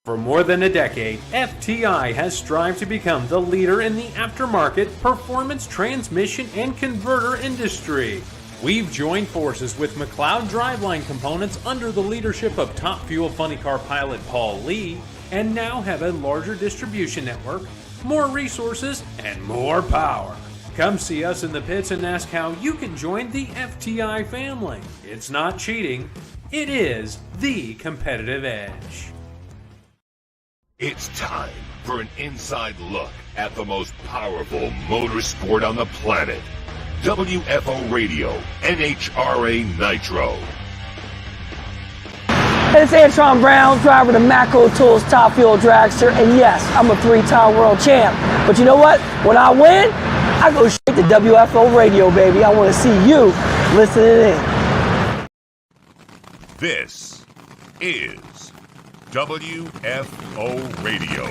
For more than a decade, FTI has strived to become the leader in the aftermarket performance transmission and converter industry. We've joined forces with McLeod driveline components under the leadership of Top Fuel funny car pilot Paul Lee, and now have a larger distribution network, more resources, and more power. Come see us in the pits and ask how you can join the FTI family. It's not cheating, it is the competitive edge. It's time for an inside look at the most powerful motorsport on the planet. WFO Radio, NHRA Nitro. Hey, it's Antron Brown, driver of the Macco Tools Top Fuel Dragster, and yes, I'm a 3-time world champ. But you know what? When I win, I go straight to WFO Radio, baby. I want to see you listening in. This is WFO Radio.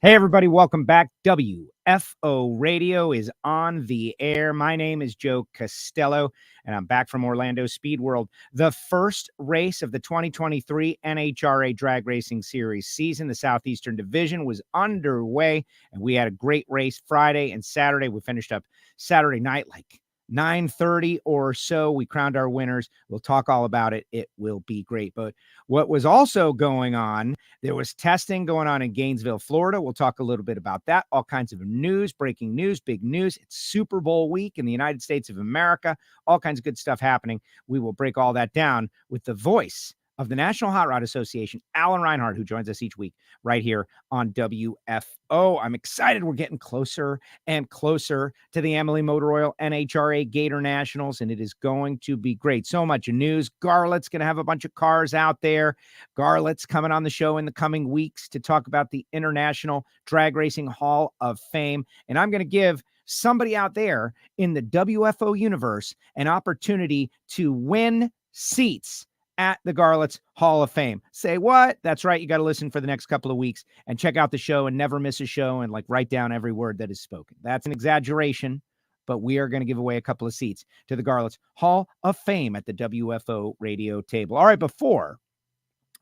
Hey everybody, welcome back. WFO Radio is on the air. My name is Joe Castello, and I'm back from Orlando Speed World. The first race of the 2023 NHRA Drag Racing Series season, the Southeastern Division, was underway, and we had a great race Friday and Saturday. We finished up Saturday night like 9:30 or so. We crowned our winners. We'll talk all about it. It will be great. But what was also going on, there was testing going on in Gainesville, Florida. We'll talk a little bit about that. All kinds of news, breaking news, big news. It's Super Bowl week in the United States of America. All kinds of good stuff happening. We will break all that down with the voice of the National Hot Rod Association, Alan Reinhardt, who joins us each week right here on WFO. I'm excited. We're getting closer and closer to the Amalie Motor Oil NHRA Gator Nationals, and it is going to be great. So much news. Garlett's going to have a bunch of cars out there. Garlett's coming on the show in the coming weeks to talk about the International Drag Racing Hall of Fame, and I'm going to give somebody out there in the WFO universe an opportunity to win seats at the Garlett's Hall of Fame. Say what? That's right. You got to listen for the next couple of weeks and check out the show and never miss a show and write down every word that is spoken. That's an exaggeration, but we are going to give away a couple of seats to the Garlett's Hall of Fame at the WFO radio table. All right, before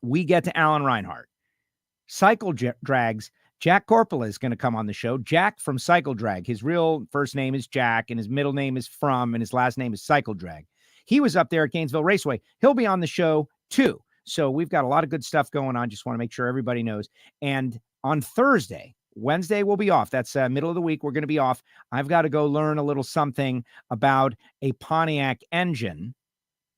we get to Alan Reinhardt, Cycle Drag's Jack Korpela is going to come on the show. Jack from Cycle Drag. His real first name is Jack, and his middle name is From, and his last name is Cycle Drag. He was up there at Gainesville Raceway. He'll be on the show too. So we've got a lot of good stuff going on. Just want to make sure everybody knows. And on Thursday, Wednesday we'll be off. That's middle of the week. We're going to be off. I've got to go learn a little something about a Pontiac engine,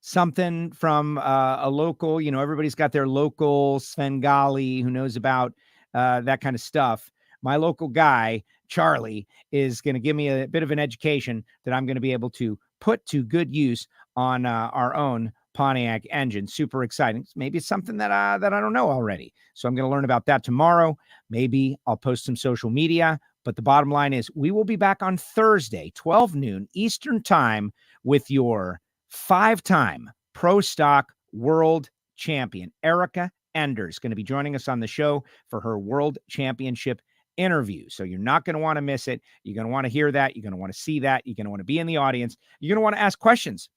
something from a local, everybody's got their local Svengali who knows about that kind of stuff. My local guy, Charlie, is going to give me a bit of an education that I'm going to be able to put to good use on our own Pontiac engine. Super exciting. Maybe it's something that I don't know already. So I'm going to learn about that tomorrow. Maybe I'll post some social media. But the bottom line is we will be back on Thursday, 12 noon Eastern time, with your 5-time Pro Stock World Champion, Erica Enders, going to be joining us on the show for her World Championship interview. So you're not going to want to miss it. You're going to want to hear that. You're going to want to see that. You're going to want to be in the audience. You're going to want to ask questions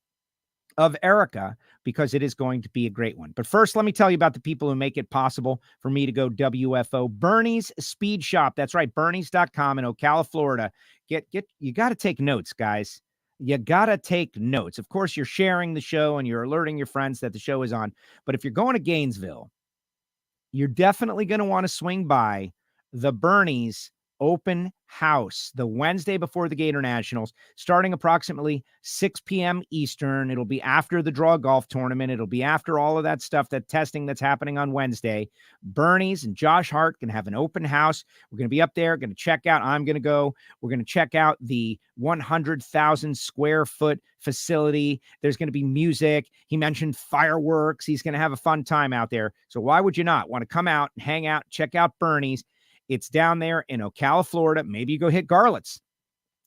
of Erica because it is going to be a great one. But first, let me tell you about the people who make it possible for me to go WFO. Bernie's Speed Shop. That's right. Bernie's.com in Ocala, Florida. You got to take notes, guys. You got to take notes. Of course, you're sharing the show and you're alerting your friends that the show is on. But if you're going to Gainesville, you're definitely going to want to swing by the Bernie's open house the Wednesday before the Gator Nationals, starting approximately 6 p.m. Eastern. It'll be after the draw golf tournament. It'll be after all of that stuff, that testing that's happening on Wednesday. Bernie's and Josh Hart can have an open house. We're going to be up there, going to check out. I'm going to go. We're going to check out the 100,000 square foot facility. There's going to be music. He mentioned fireworks. He's going to have a fun time out there. So why would you not want to come out and hang out, check out Bernie's? It's down there in Ocala, Florida. Maybe you go hit Garlett's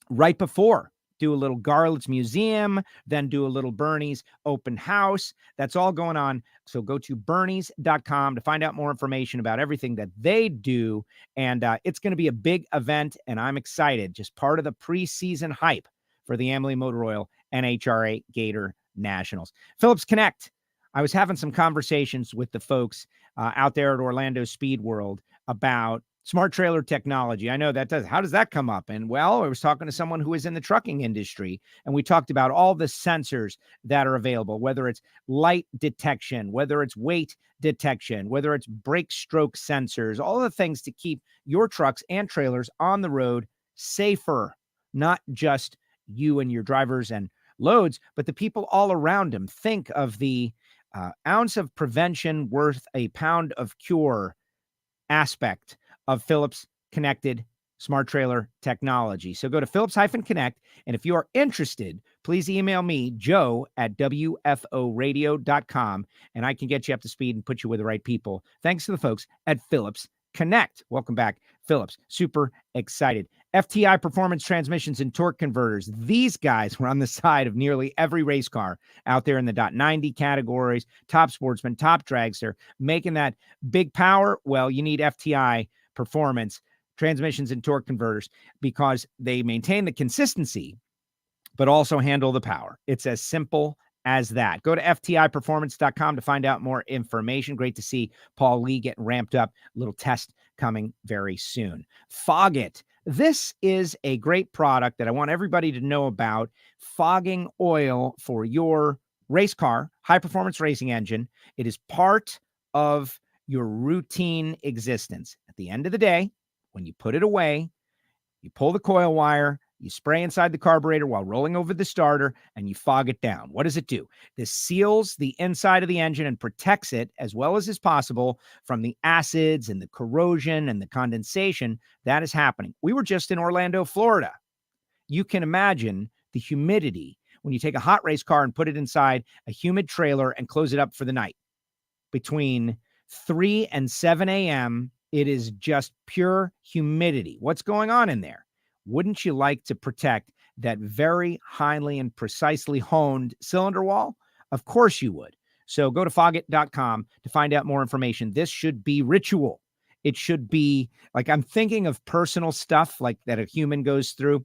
right before. Do a little Garlett's Museum, then do a little Bernie's open house. That's all going on. So go to bernies.com to find out more information about everything that they do. And it's going to be a big event, and I'm excited. Just part of the preseason hype for the Amalie Motor Oil NHRA Gator Nationals. Phillips Connect. I was having some conversations with the folks out there at Orlando Speed World about smart trailer technology. I know how does that come up? And well, I was talking to someone who is in the trucking industry, and we talked about all the sensors that are available, whether it's light detection, whether it's weight detection, whether it's brake stroke sensors, all the things to keep your trucks and trailers on the road safer, not just you and your drivers and loads, but the people all around them. Think of the ounce of prevention worth a pound of cure aspect of Phillips connected smart trailer technology. So go to Phillips-Connect. And if you are interested, please email me, joe@wforadio.com, and I can get you up to speed and put you with the right people. Thanks to the folks at Phillips Connect. Welcome back, Phillips. Super excited. FTI Performance Transmissions and Torque Converters. These guys were on the side of nearly every race car out there in the .90 categories, top sportsman, top dragster, making that big power. Well, you need FTI Performance Transmissions and Torque Converters because they maintain the consistency, but also handle the power. It's as simple as that. Go to FTIperformance.com to find out more information. Great to see Paul Lee getting ramped up. Little test coming very soon. Foggit. This is a great product that I want everybody to know about. Fogging oil for your race car, high performance racing engine. It is part of your routine existence. At the end of the day, when you put it away, you pull the coil wire, you spray inside the carburetor while rolling over the starter, and you fog it down. What does it do? This seals the inside of the engine and protects it as well as is possible from the acids and the corrosion and the condensation that is happening. We were just in Orlando, Florida. You can imagine the humidity when you take a hot race car and put it inside a humid trailer and close it up for the night. Between 3 and 7 a.m., it is just pure humidity. What's going on in there? Wouldn't you like to protect that very highly and precisely honed cylinder wall? Of course you would. So go to foggit.com to find out more information. This should be ritual. It should be like, I'm thinking of personal stuff like that a human goes through.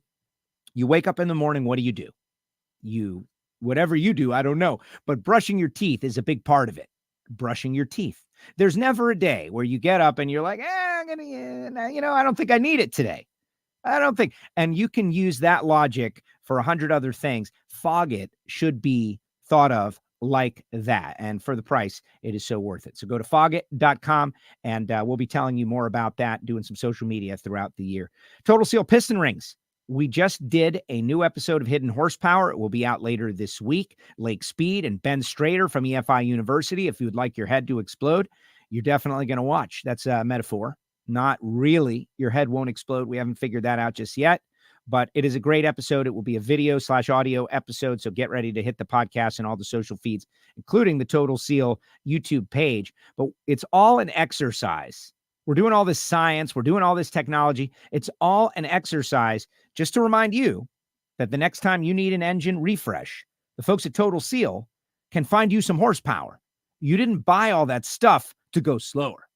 You wake up in the morning, what do? Whatever you do, I don't know, but brushing your teeth is a big part of it. Brushing your teeth. There's never a day where you get up and you're like, I don't think I need it today. I don't think. And you can use that logic for 100 other things. Foggit should be thought of like that. And for the price, it is so worth it. So go to foggit.com and we'll be telling you more about that, doing some social media throughout the year. Total Seal piston rings. We just did a new episode of Hidden Horsepower. It will be out later this week. Lake Speed and Ben Strader from EFI University. If you would like your head to explode, you're definitely going to watch. That's a metaphor. Not really. Your head won't explode. We haven't figured that out just yet, but it is a great episode. It will be a video/audio episode. So get ready to hit the podcast and all the social feeds, including the Total Seal YouTube page. But it's all an exercise. We're doing all this science. We're doing all this technology. It's all an exercise just to remind you that the next time you need an engine refresh, the folks at Total Seal can find you some horsepower. You didn't buy all that stuff to go slower.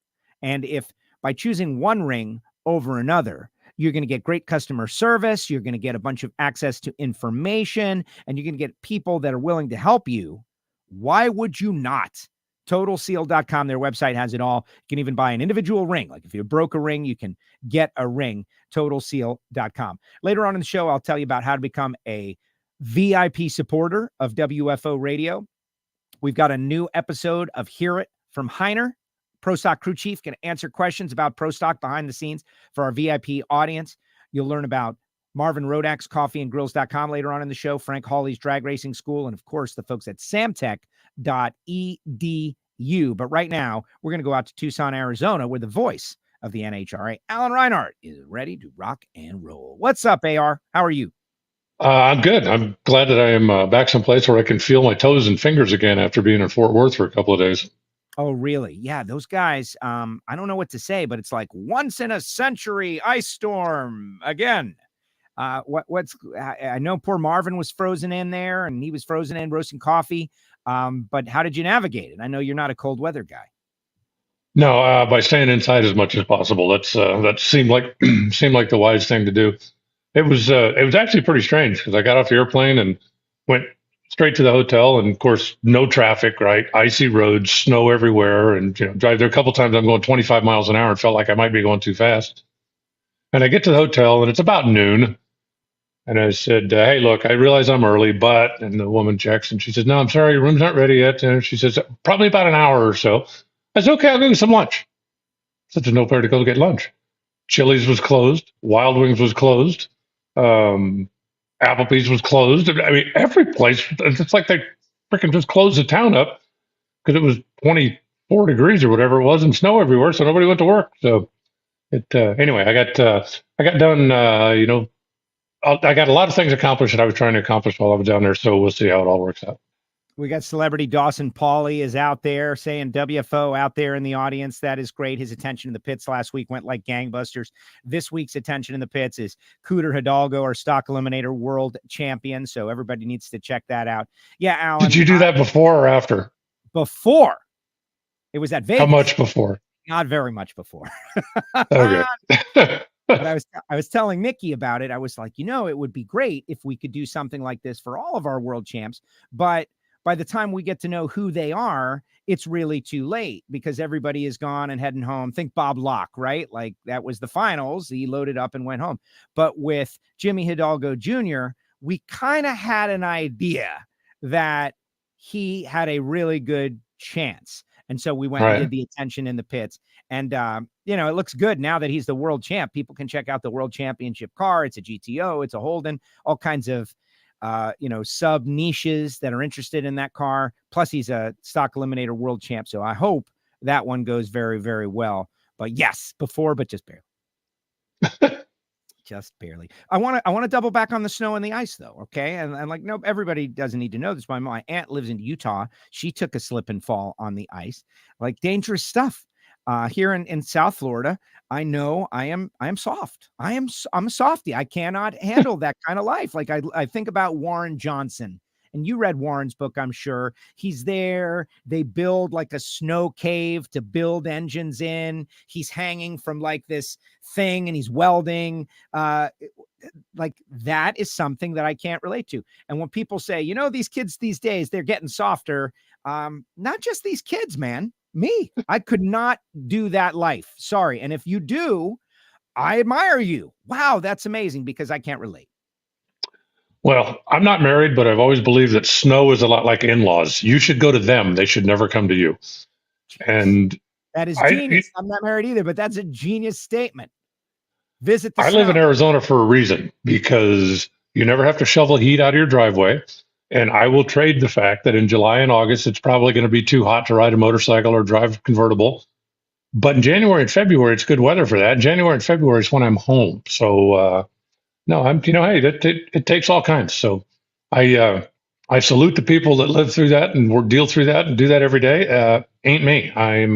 And if by choosing one ring over another, you're going to get great customer service, you're going to get a bunch of access to information, and you're going to get people that are willing to help you, why would you not? TotalSeal.com, their website has it all. You can even buy an individual ring. Like if you broke a ring, you can get a ring. TotalSeal.com. Later on in the show, I'll tell you about how to become a VIP supporter of WFO Radio. We've got a new episode of Hear It from Heiner. Pro Stock crew chief can answer questions about Pro Stock behind the scenes for our VIP audience. You'll learn about Marvin Rodak's coffeeandgrills.com later on in the show, Frank Hawley's drag racing school, and of course the folks at samtech.edu. But right now, we're going to go out to Tucson, Arizona, where the voice of the NHRA, Alan Reinhardt, is ready to rock and roll. What's up, AR? How are you? I'm good. I'm glad that I am back someplace where I can feel my toes and fingers again after being in Fort Worth for a couple of days. Oh, really? Yeah, those guys, I don't know what to say, but it's like once in a century ice storm again. I know poor Marvin was frozen in there and he was frozen in roasting coffee. But how did you navigate it? I know you're not a cold weather guy. No, by staying inside as much as possible. That seemed like the wise thing to do. It was actually pretty strange because I got off the airplane and went straight to the hotel, and of course, no traffic, right? Icy roads, snow everywhere, and drive there a couple times. I'm going 25 miles an hour and felt like I might be going too fast. And I get to the hotel, and it's about noon. And I said, hey, look, I realize I'm early, but, and the woman checks, and she says, no, I'm sorry, your room's not ready yet. And she says, probably about an hour or so. I said, okay, I'll go get some lunch. I said, there's nowhere to go get lunch. Chili's was closed. Wild Wings was closed. Applebee's was closed. I mean, every place, it's like they freaking just closed the town up because it was 24 degrees or whatever it was and snow everywhere, so nobody went to work. So anyway, I got done, I got a lot of things accomplished that I was trying to accomplish while I was down there, so we'll see how it all works out. We got celebrity Dawson Pauly is out there saying WFO out there in the audience. That is great. His attention in the pits last week went like gangbusters. This week's attention in the pits is Cooter Hidalgo, our stock eliminator world champion. So everybody needs to check that out. Yeah, Alan. Did you do that before or after? Before. It was at Vegas. How much before? Not very much before. Okay. But I was telling Nikki about it. I was like, it would be great if we could do something like this for all of our world champs. But by the time we get to know who they are, it's really too late because everybody is gone and heading home. Think Bob Locke, right? Like that was the finals. He loaded up and went home. But with Jimmy Hidalgo Jr., we kind of had an idea that he had a really good chance. And so we went and did the attention in the pits. And, it looks good now that he's the world champ. People can check out the world championship car. It's a GTO. It's a Holden, all kinds of sub niches that are interested in that car. Plus he's a stock eliminator world champ. So I hope that one goes very, very well, but yes, before, but just barely. Just barely. I want to double back on the snow and the ice though. Okay. And like, no, everybody doesn't need to know this. My aunt lives in Utah. She took a slip and fall on the ice, like dangerous stuff. Here in South Florida, I know I am soft. I'm a softie. I cannot handle that kind of life. Like I think about Warren Johnson, and you read Warren's book, I'm sure. He's there. They build like a snow cave to build engines in. He's hanging from like this thing and he's welding. Like that is something that I can't relate to. And when people say, these kids these days, they're getting softer. Not just these kids, man. Me, I could not do that life. Sorry. And if you do, I admire you. Wow, that's amazing because I can't relate. Well, I'm not married, but I've always believed that snow is a lot like in-laws. You should go to them. They should never come to you. And that is genius. I'm not married either, but that's a genius statement. Visit the I snow. live in Arizona for a reason because you never have to shovel heat out of your driveway. And I will trade the fact that in July and August, it's probably going to be too hot to ride a motorcycle or drive a convertible. But in January and February, it's good weather for that. January and February is when I'm home. So, no, hey, it takes all kinds. So I salute the people that live through that and deal through that and do that every day. Ain't me. I'm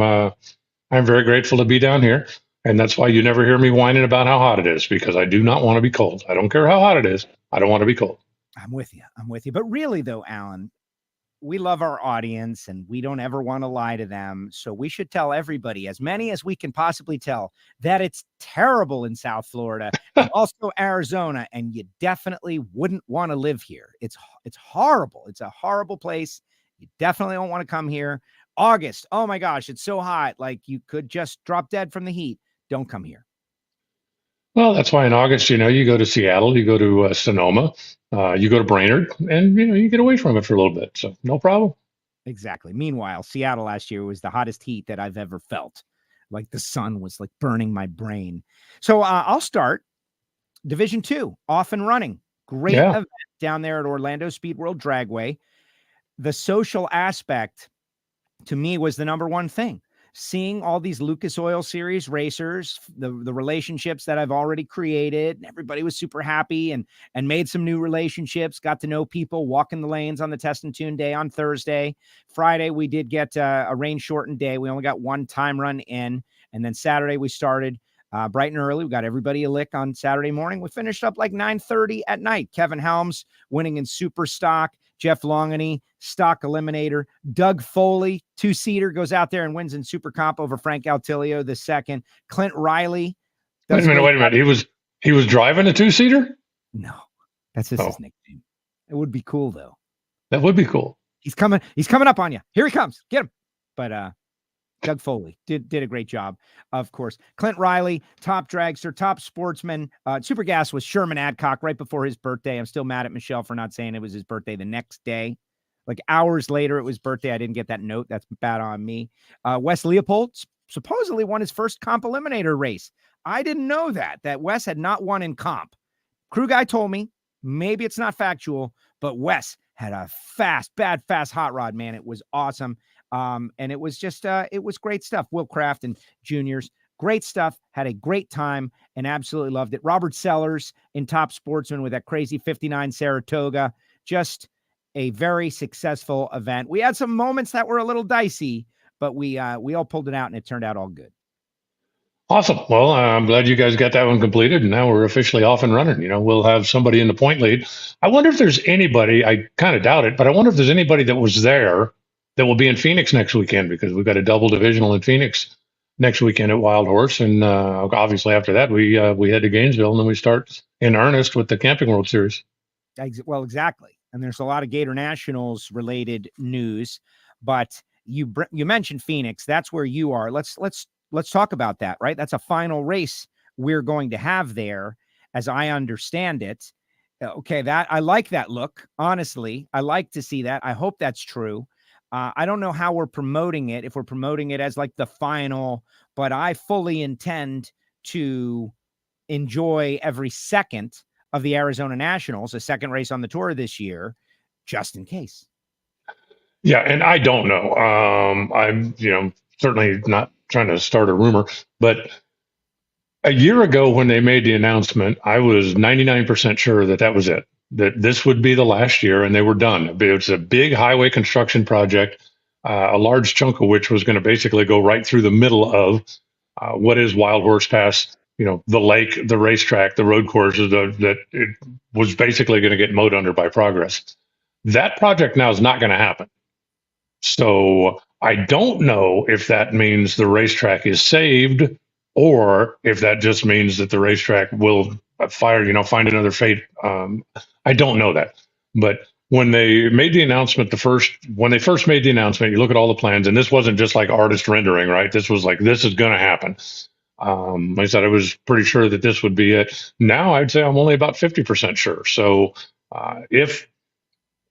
very grateful to be down here. And that's why you never hear me whining about how hot it is, because I do not want to be cold. I don't care how hot it is. I don't want to be cold. I'm with you. But really, though, Alan, we love our audience and we don't ever want to lie to them. So we should tell everybody, as many as we can possibly tell, that it's terrible in South Florida and also Arizona. And you definitely wouldn't want to live here. It's horrible. It's a horrible place. You definitely don't want to come here. August. Oh, my gosh. It's so hot. Like you could just drop dead from the heat. Don't come here. Well, that's why in August, you go to Seattle, you go to Sonoma, you go to Brainerd, and, you get away from it for a little bit. So no problem. Exactly. Meanwhile, Seattle last year was the hottest heat that I've ever felt. Like the sun was like burning my brain. So I'll start. Division 2, off and running. Great event down there at Orlando Speed World Dragway. The social aspect to me was the number one thing. Seeing all these Lucas Oil Series racers, the relationships that I've already created, and everybody was super happy and made some new relationships, got to know people, walking the lanes on the test and tune day on Thursday. Friday, we did get a rain shortened day. We only got one time run in. And then Saturday, we started bright and early. We got everybody a lick on Saturday morning. We finished up like 9:30 at night. Kevin Helms winning in super stock. Jeff Longany, stock eliminator. Doug Foley, 2-seater, goes out there and wins in super comp over Frank Altilio the second. Clint Riley. Wait a minute. He was driving a 2-seater? No, that's just his nickname. It would be cool though. That would be cool. He's coming up on you. Here he comes. Get him. But Doug Foley did a great job, of course. Clint Riley, top dragster, top sportsman. Super Gas was Sherman Adcock right before his birthday. I'm still mad at Michelle for not saying it was his birthday the next day. Like hours later, it was birthday. I didn't get that note. That's bad on me. Wes Leopold supposedly won his first comp eliminator race. I didn't know that Wes had not won in comp. Crew guy told me, maybe it's not factual, but Wes had a fast hot rod, man. It was awesome. And it was just, it was great stuff. Will Kraft and juniors, great stuff. Had a great time and absolutely loved it. Robert Sellers in top sportsman with that crazy 59 Saratoga. Just a very successful event. We had some moments that were a little dicey, but we all pulled it out and it turned out all good. Awesome. Well, I'm glad you guys got that one completed, and now we're officially off and running. We'll have somebody in the point lead. I wonder if there's anybody, I kind of doubt it, but I wonder if there's anybody that was there that will be in Phoenix next weekend, because we've got a double divisional in Phoenix next weekend at Wild Horse. And obviously after that, we head to Gainesville, and then we start in earnest with the Camping World Series. Well, exactly. And there's a lot of Gator Nationals related news, but you mentioned Phoenix. That's where you are. Let's talk about that, right? That's a final race we're going to have there, as I understand it. Okay, I like that look. Honestly, I like to see that. I hope that's true. I don't know how we're promoting it, if we're promoting it as like the final, but I fully intend to enjoy every second of the Arizona Nationals, a second race on the tour this year, just in case. Yeah, and I don't know. I'm, certainly not trying to start a rumor, but a year ago when they made the announcement, I was 99% sure that was it, that this would be the last year and they were done. It was a big highway construction project, a large chunk of which was going to basically go right through the middle of what is Wild Horse Pass, the lake, the racetrack, the road courses, that it was basically going to get mowed under by Progress. That project now is not going to happen. So I don't know if that means the racetrack is saved, or if that just means that the racetrack will find another fate. I don't know that. But when they made the announcement, when they first made the announcement, you look at all the plans, and this wasn't just like artist rendering, right? This was like, this is going to happen. Like I said, I was pretty sure that this would be it. Now I'd say I'm only about 50% sure. So if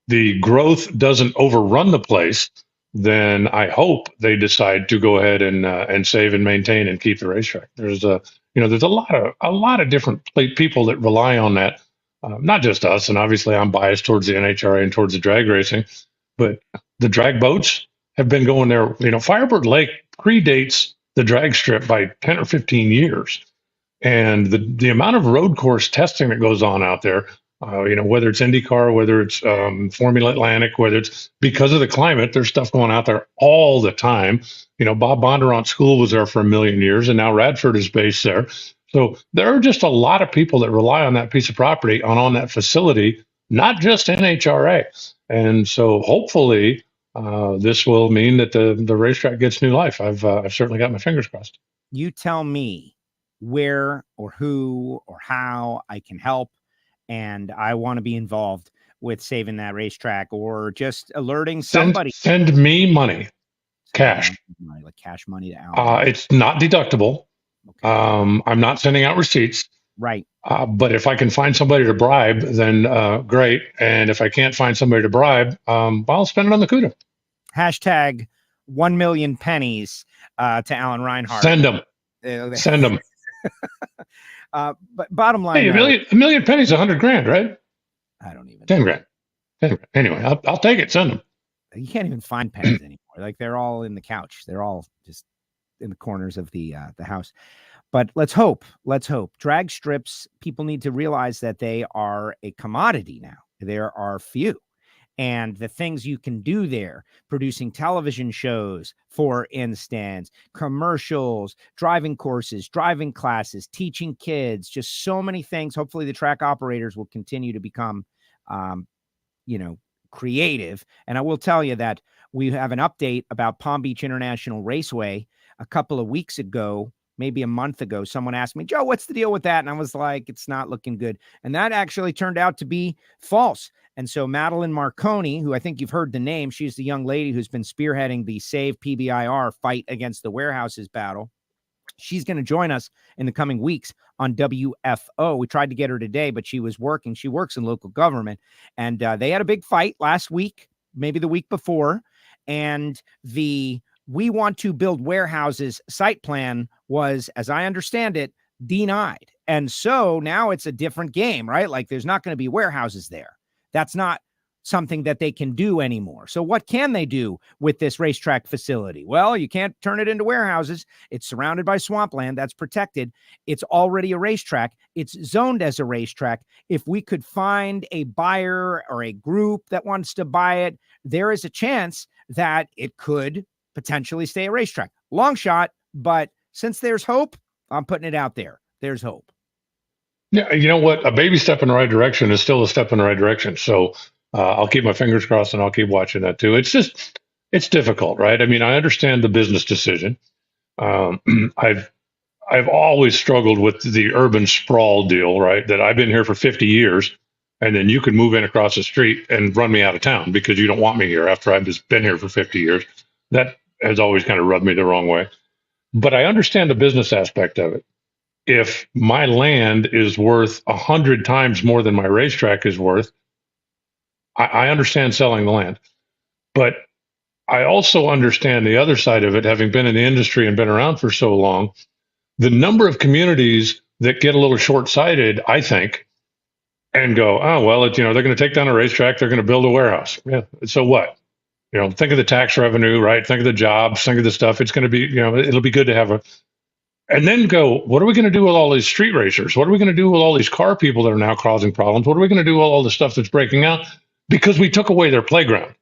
the growth doesn't overrun the place, then I hope they decide to go ahead and save and maintain and keep the racetrack. There's there's a lot of different people that rely on that, not just us. And obviously, I'm biased towards the NHRA and towards the drag racing, but the drag boats have been going there. Firebird Lake predates the drag strip by 10 or 15 years, and the amount of road course testing that goes on out there. Whether it's IndyCar, whether it's Formula Atlantic, whether it's because of the climate, there's stuff going out there all the time. Bob Bondurant School was there for a million years, and now Radford is based there. So there are just a lot of people that rely on that piece of property, on that facility, not just NHRA. And so hopefully this will mean that the racetrack gets new life. I've certainly got my fingers crossed. You tell me where or who or how I can help. And I want to be involved with saving that racetrack, or just alerting somebody. Send me money, cash. Like cash money to Alan. It's not deductible. Okay. I'm not sending out receipts. Right. But if I can find somebody to bribe, then great. And if I can't find somebody to bribe, I'll spend it on the CUDA. Hashtag 1 million pennies to Alan Reinhardt. Send them. Send them. But bottom line, hey, a million pennies, $100,000, right? I don't even. 10 grand. Anyway, I'll take it. Send them. You can't even find pennies anymore. Like, they're all in the couch. They're all just in the corners of the house. But let's hope. Drag strips, people need to realize that they are a commodity now. There are few. And the things you can do there, producing television shows, for instance, commercials, driving courses, driving classes, teaching kids, just so many things. Hopefully the track operators will continue to become, creative. And I will tell you that we have an update about Palm Beach International Raceway. A couple of weeks ago, maybe a month ago, someone asked me, Joe, what's the deal with that? And I was like, it's not looking good. And that actually turned out to be false. And so Madeline Marconi, who I think you've heard the name, she's the young lady who's been spearheading the Save PBIR fight against the warehouses battle. She's going to join us in the coming weeks on WFO. We tried to get her today, but she was working. She works in local government, and they had a big fight last week, maybe the week before. And the We Want to Build Warehouses site plan was, as I understand it, denied. And so now it's a different game, right? Like there's not going to be warehouses there. That's not something that they can do anymore. So what can they do with this racetrack facility? Well, you can't turn it into warehouses. It's surrounded by swampland. That's protected. It's already a racetrack. It's zoned as a racetrack. If we could find a buyer or a group that wants to buy it, there is a chance that it could potentially stay a racetrack. Long shot, but since there's hope, I'm putting it out there. There's hope. Yeah, you know what? A baby step in the right direction is still a step in the right direction. So I'll keep my fingers crossed and I'll keep watching that too. It's difficult, right? I mean, I understand the business decision. I've always struggled with the urban sprawl deal, right? That I've been here for 50 years, and then you can move in across the street and run me out of town because you don't want me here after I've just been here for 50 years. That has always kind of rubbed me the wrong way. But I understand the business aspect of it. If my land is worth 100 times more than my racetrack is worth, I understand selling the land. But I also understand the other side of it, having been in the industry and been around for so long, the number of communities that get a little short-sighted, I think, and go, oh, well, they're going to take down a racetrack, they're going to build a warehouse. Yeah, so what? Think of the tax revenue, right? Think of the jobs, think of the stuff. It's going to be, it'll be good to have and then go, what are we going to do with all these street racers? What are we going to do with all these car people that are now causing problems? What are we going to do with all the stuff that's breaking out? Because we took away their playground.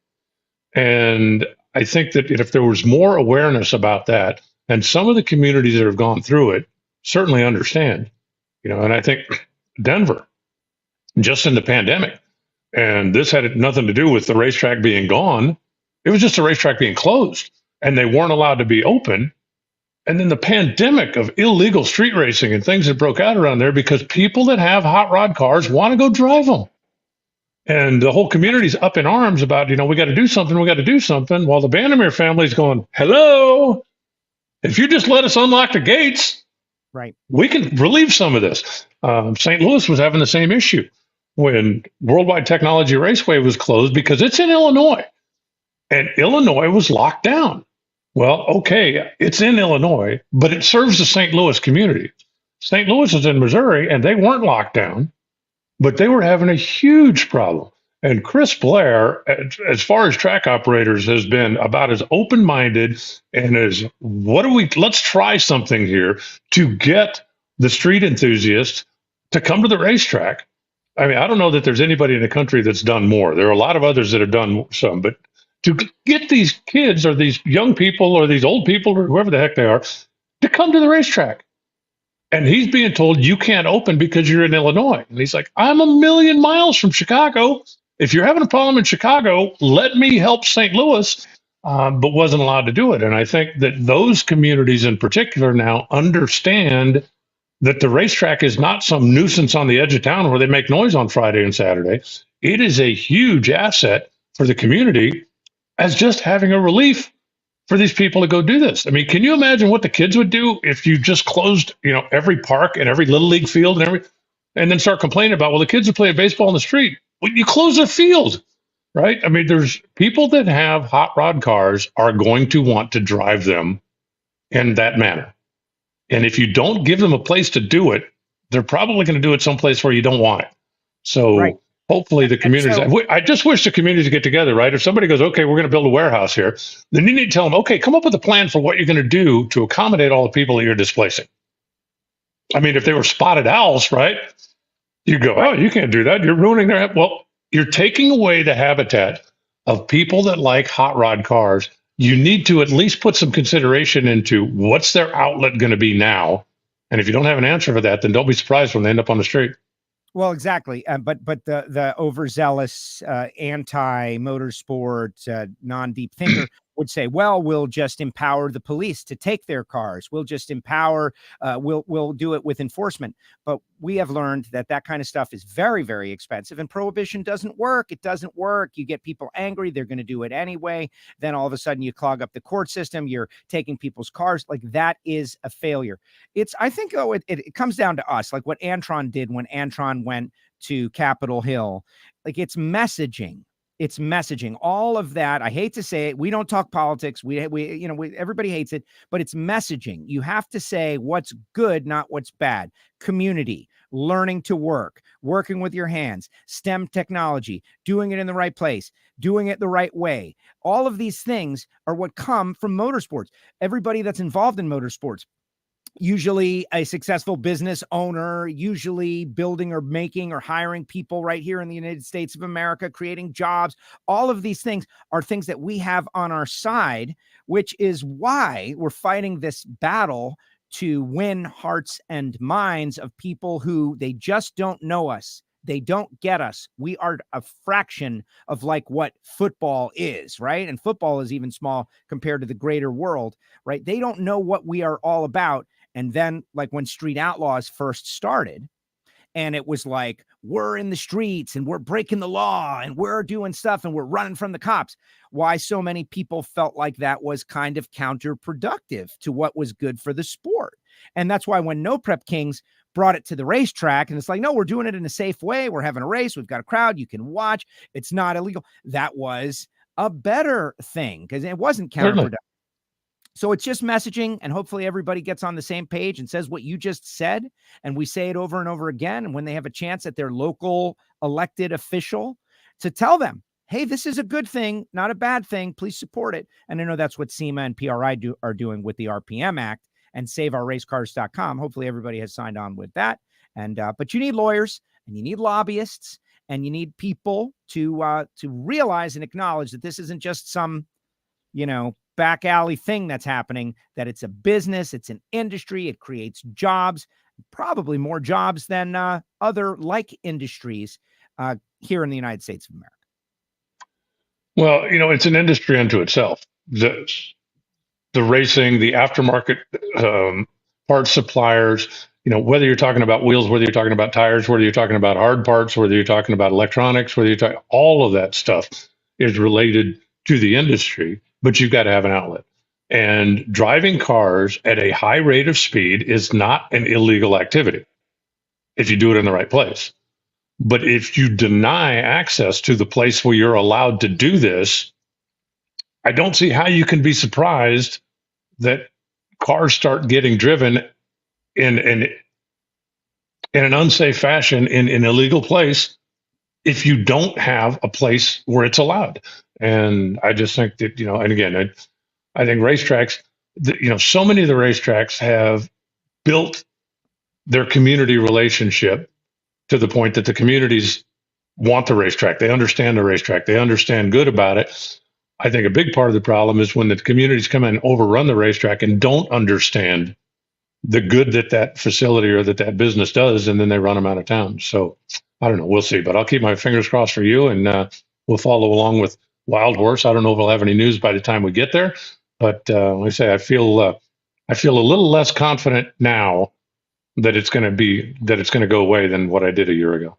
And I think that if there was more awareness about that, and some of the communities that have gone through it certainly understand, and I think Denver, just in the pandemic, and this had nothing to do with the racetrack being gone. It was just the racetrack being closed, and they weren't allowed to be open. And then the pandemic of illegal street racing and things that broke out around there because people that have hot rod cars want to go drive them. And the whole community's up in arms about, we got to do something. We got to do something. While the Vandermeer family's going, hello, if you just let us unlock the gates, right, we can relieve some of this. St. Louis was having the same issue when Worldwide Technology Raceway was closed because it's in Illinois. And Illinois was locked down. Well, okay, it's in Illinois, but it serves the St. Louis community. St. Louis is in Missouri, and they weren't locked down, but they were having a huge problem. And Chris Blair, as far as track operators, has been about as open-minded and as, let's try something here to get the street enthusiasts to come to the racetrack. I mean, I don't know that there's anybody in the country that's done more. There are a lot of others that have done some, but to get these kids or these young people or these old people or whoever the heck they are to come to the racetrack. And he's being told you can't open because you're in Illinois. And he's like, I'm 1,000,000 miles from Chicago. If you're having a problem in Chicago, let me help St. Louis, but wasn't allowed to do it. And I think that those communities in particular now understand that the racetrack is not some nuisance on the edge of town where they make noise on Friday and Saturday. It is a huge asset for the community as just having a relief for these people to go do this. I mean, can you imagine what the kids would do if you just closed, every park and every little league field and then start complaining about, well, the kids are playing baseball in the street. Well, you close their field, right? I mean, there's people that have hot rod cars are going to want to drive them in that manner. And if you don't give them a place to do it, they're probably going to do it someplace where you don't want it. So right. Hopefully the communities, I just wish the communities get together, right? If somebody goes, okay, we're going to build a warehouse here, then you need to tell them, okay, come up with a plan for what you're going to do to accommodate all the people that you're displacing. I mean, if they were spotted owls, right? You go, oh, you can't do that. You're ruining their, well, you're taking away the habitat of people that like hot rod cars. You need to at least put some consideration into what's their outlet going to be now. And if you don't have an answer for that, then don't be surprised when they end up on the street. Well, exactly. But the overzealous anti-motorsport, non-deep thinker would say, well, we'll just empower the police to take their cars. We'll just empower, we'll do it with enforcement. But we have learned that that kind of stuff is very, very expensive, and prohibition doesn't work. It doesn't work. You get people angry. They're going to do it anyway. Then all of a sudden you clog up the court system. You're taking people's cars. Like, that is a failure. I think it comes down to us, like what Antron did when Antron went to Capitol Hill. Like, it's messaging. It's messaging. All of that. I hate to say it. We don't talk politics. Everybody hates it, but it's messaging. You have to say what's good, not what's bad. Community, learning to work, working with your hands, STEM technology, doing it in the right place, doing it the right way. All of these things are what come from motorsports. Everybody that's involved in motorsports, usually a successful business owner, usually building or making or hiring people right here in the United States of America, creating jobs. All of these things are things that we have on our side, which is why we're fighting this battle to win hearts and minds of people who they just don't know us. They don't get us. We are a fraction of like what football is, right? And football is even small compared to the greater world, right? They don't know what we are all about. And then, like, when Street Outlaws first started, and it was like, we're in the streets and we're breaking the law and we're doing stuff and we're running from the cops. Why so many people felt like that was kind of counterproductive to what was good for the sport. And that's why when No Prep Kings brought it to the racetrack, and it's like, no, we're doing it in a safe way. We're having a race. We've got a crowd. You can watch. It's not illegal. That was a better thing because it wasn't counterproductive. So it's just messaging, and hopefully everybody gets on the same page and says what you just said, and we say it over and over again. And when they have a chance at their local elected official to tell them, hey, this is a good thing, not a bad thing, please support it. And I know that's what SEMA and PRI are doing with the RPM Act and SaveOurRaceCars.com. Hopefully everybody has signed on with that. And but you need lawyers, and you need lobbyists, and you need people to realize and acknowledge that this isn't just some, back alley thing that's happening, that it's a business, it's an industry, it creates jobs, probably more jobs than other like industries here in the United States of America. Well, it's an industry unto itself. The racing, the aftermarket parts suppliers, whether you're talking about wheels, whether you're talking about tires, whether you're talking about hard parts, whether you're talking about electronics, whether you're talking, all of that stuff is related to the industry. But you've got to have an outlet. And driving cars at a high rate of speed is not an illegal activity if you do it in the right place. But if you deny access to the place where you're allowed to do this, I don't see how you can be surprised that cars start getting driven in an unsafe fashion in an illegal place if you don't have a place where it's allowed. And I just think that, and again, I think racetracks, so many of the racetracks have built their community relationship to the point that the communities want the racetrack. They understand the racetrack. They understand good about it. I think a big part of the problem is when the communities come in and overrun the racetrack and don't understand the good that facility or that business does, and then they run them out of town. So I don't know. We'll see. But I'll keep my fingers crossed for you, and we'll follow along with Wild Horse. I don't know if we'll have any news by the time we get there, but like I say, I feel a little less confident now that it's going to go away than what I did a year ago.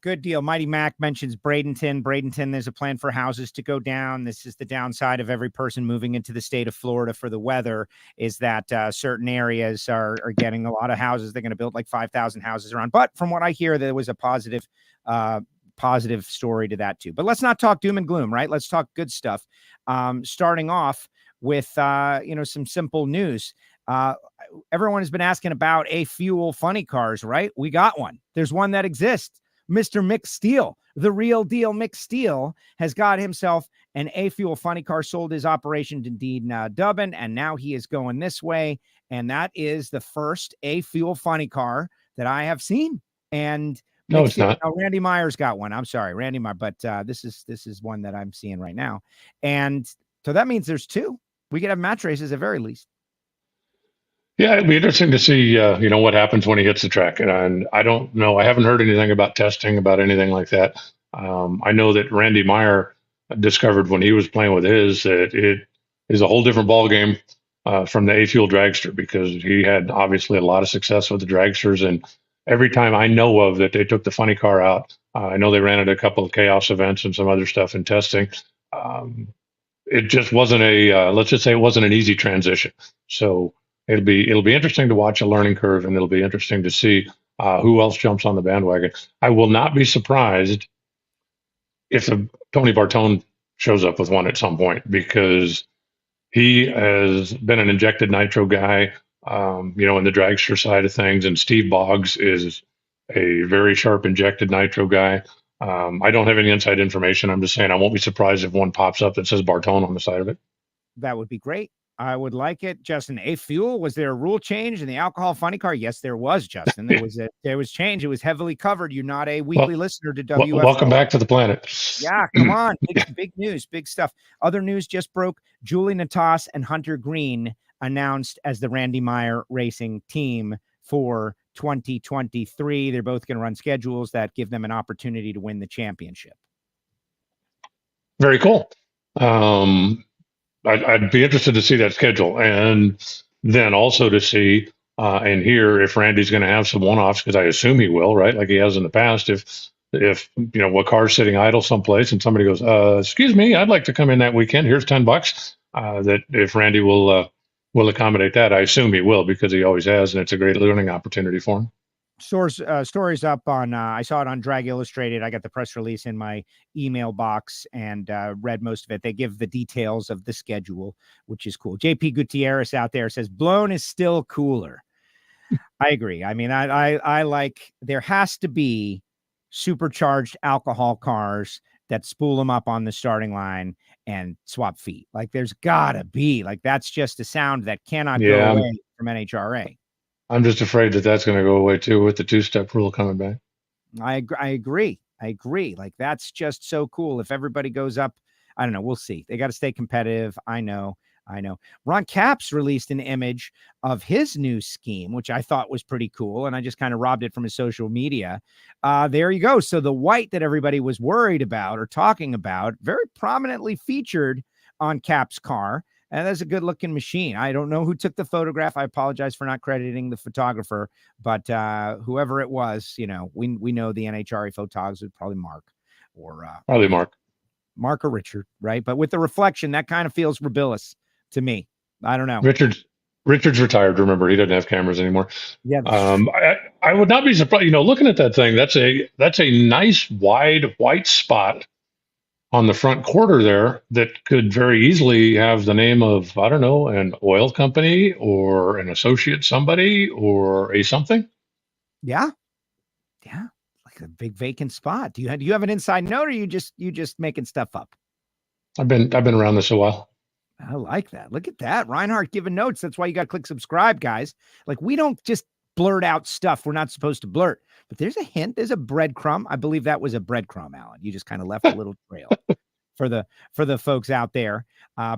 Good deal. Mighty Mac mentions Bradenton. Bradenton, there's a plan for houses to go down. This is the downside of every person moving into the state of Florida for the weather, is that certain areas are getting a lot of houses. They're going to build like 5,000 houses around. But from what I hear, there was a positive story to that too. But let's not talk doom and gloom, right? Let's talk good stuff. Starting off with, some simple news. Everyone has been asking about A Fuel funny cars, right? We got one. There's one that exists. Mr. Mick Steele, the real deal Mick Steele, has got himself an A Fuel funny car, sold his operation to Dean Dubbin, and now he is going this way. And that is the first A Fuel funny car that I have seen. And no, it's not. Randy Meyer's got one. I'm sorry, Randy Meyer, but this is one that I'm seeing right now. And so that means there's two. We could have match races at very least. Yeah, it'd be interesting to see, what happens when he hits the track. And I don't know. I haven't heard anything about testing, about anything like that. I know that Randy Meyer discovered when he was playing with his that it is a whole different ballgame from the A Fuel dragster, because he had obviously a lot of success with the dragsters. And every time I know of that they took the funny car out, I know they ran it a couple of chaos events and some other stuff in testing. It just wasn't let's just say it wasn't an easy transition. So it'll be interesting to watch a learning curve, and it'll be interesting to see who else jumps on the bandwagon. I will not be surprised if Tony Bartone shows up with one at some point, because he has been an injected nitro guy, in the dragster side of things, and Steve Boggs is a very sharp injected nitro guy. I don't have any inside information. I'm just saying I won't be surprised if one pops up that says Bartone on the side of it. That would be great. I would like it. Justin, A Fuel, was there a rule change in the alcohol funny car? Yes, there was, Justin. There was change. It was heavily covered. You're not a weekly listener to WFO. Welcome back to the planet. Yeah, come on. Big news, big stuff. Other news just broke. Julie Natas and Hunter Green announced as the Randy Meyer Racing team for 2023. They're both going to run schedules that give them an opportunity to win the championship. Very cool. I'd be interested to see that schedule, and then also to see and hear if Randy's going to have some one-offs, because I assume he will, right? Like he has in the past. If a car's sitting idle someplace and somebody goes, "Excuse me, I'd like to come in that weekend. Here's $10." That if Randy will accommodate that, I assume he will, because he always has, and it's a great learning opportunity for him. Stories up on, I saw it on Drag Illustrated. I got the press release in my email box and read most of it. They give the details of the schedule, which is cool. JP Gutierrez out there says, blown is still cooler. I agree. I mean, I like, there has to be supercharged alcohol cars that spool them up on the starting line and swap feet. Like there's gotta be, like, that's just a sound that cannot go away from NHRA. I'm just afraid that that's going to go away too with the two-step rule coming back. I agree. Like that's just so cool. If everybody goes up, I don't know. We'll see. They got to stay competitive. I know. Ron Capps released an image of his new scheme, which I thought was pretty cool, and I just kind of robbed it from his social media. There you go. So the white that everybody was worried about or talking about, very prominently featured on Capps' car. And that's a good looking machine. I don't know who took the photograph. I apologize for not crediting the photographer, but whoever it was, we know the NHRA photographer, probably Mark or Mark or Richard, right? But with the reflection, that kind of feels rebellious to me. I don't know. Richard's retired. Remember, he doesn't have cameras anymore. Yeah. I would not be surprised. Looking at that thing, that's a nice wide white spot on the front quarter there that could very easily have the name of, I don't know, an oil company or an associate somebody or a something. Yeah. Like a big vacant spot. Do you have an inside note, or you just making stuff up? I've been around this a while. I like that. Look at that. Reinhardt giving notes. That's why you got to click subscribe, guys. Like, we don't just blurt out stuff we're not supposed to blurt. But there's a hint, there's a breadcrumb. I believe that was a breadcrumb, Alan. You just kind of left a little trail for the folks out there.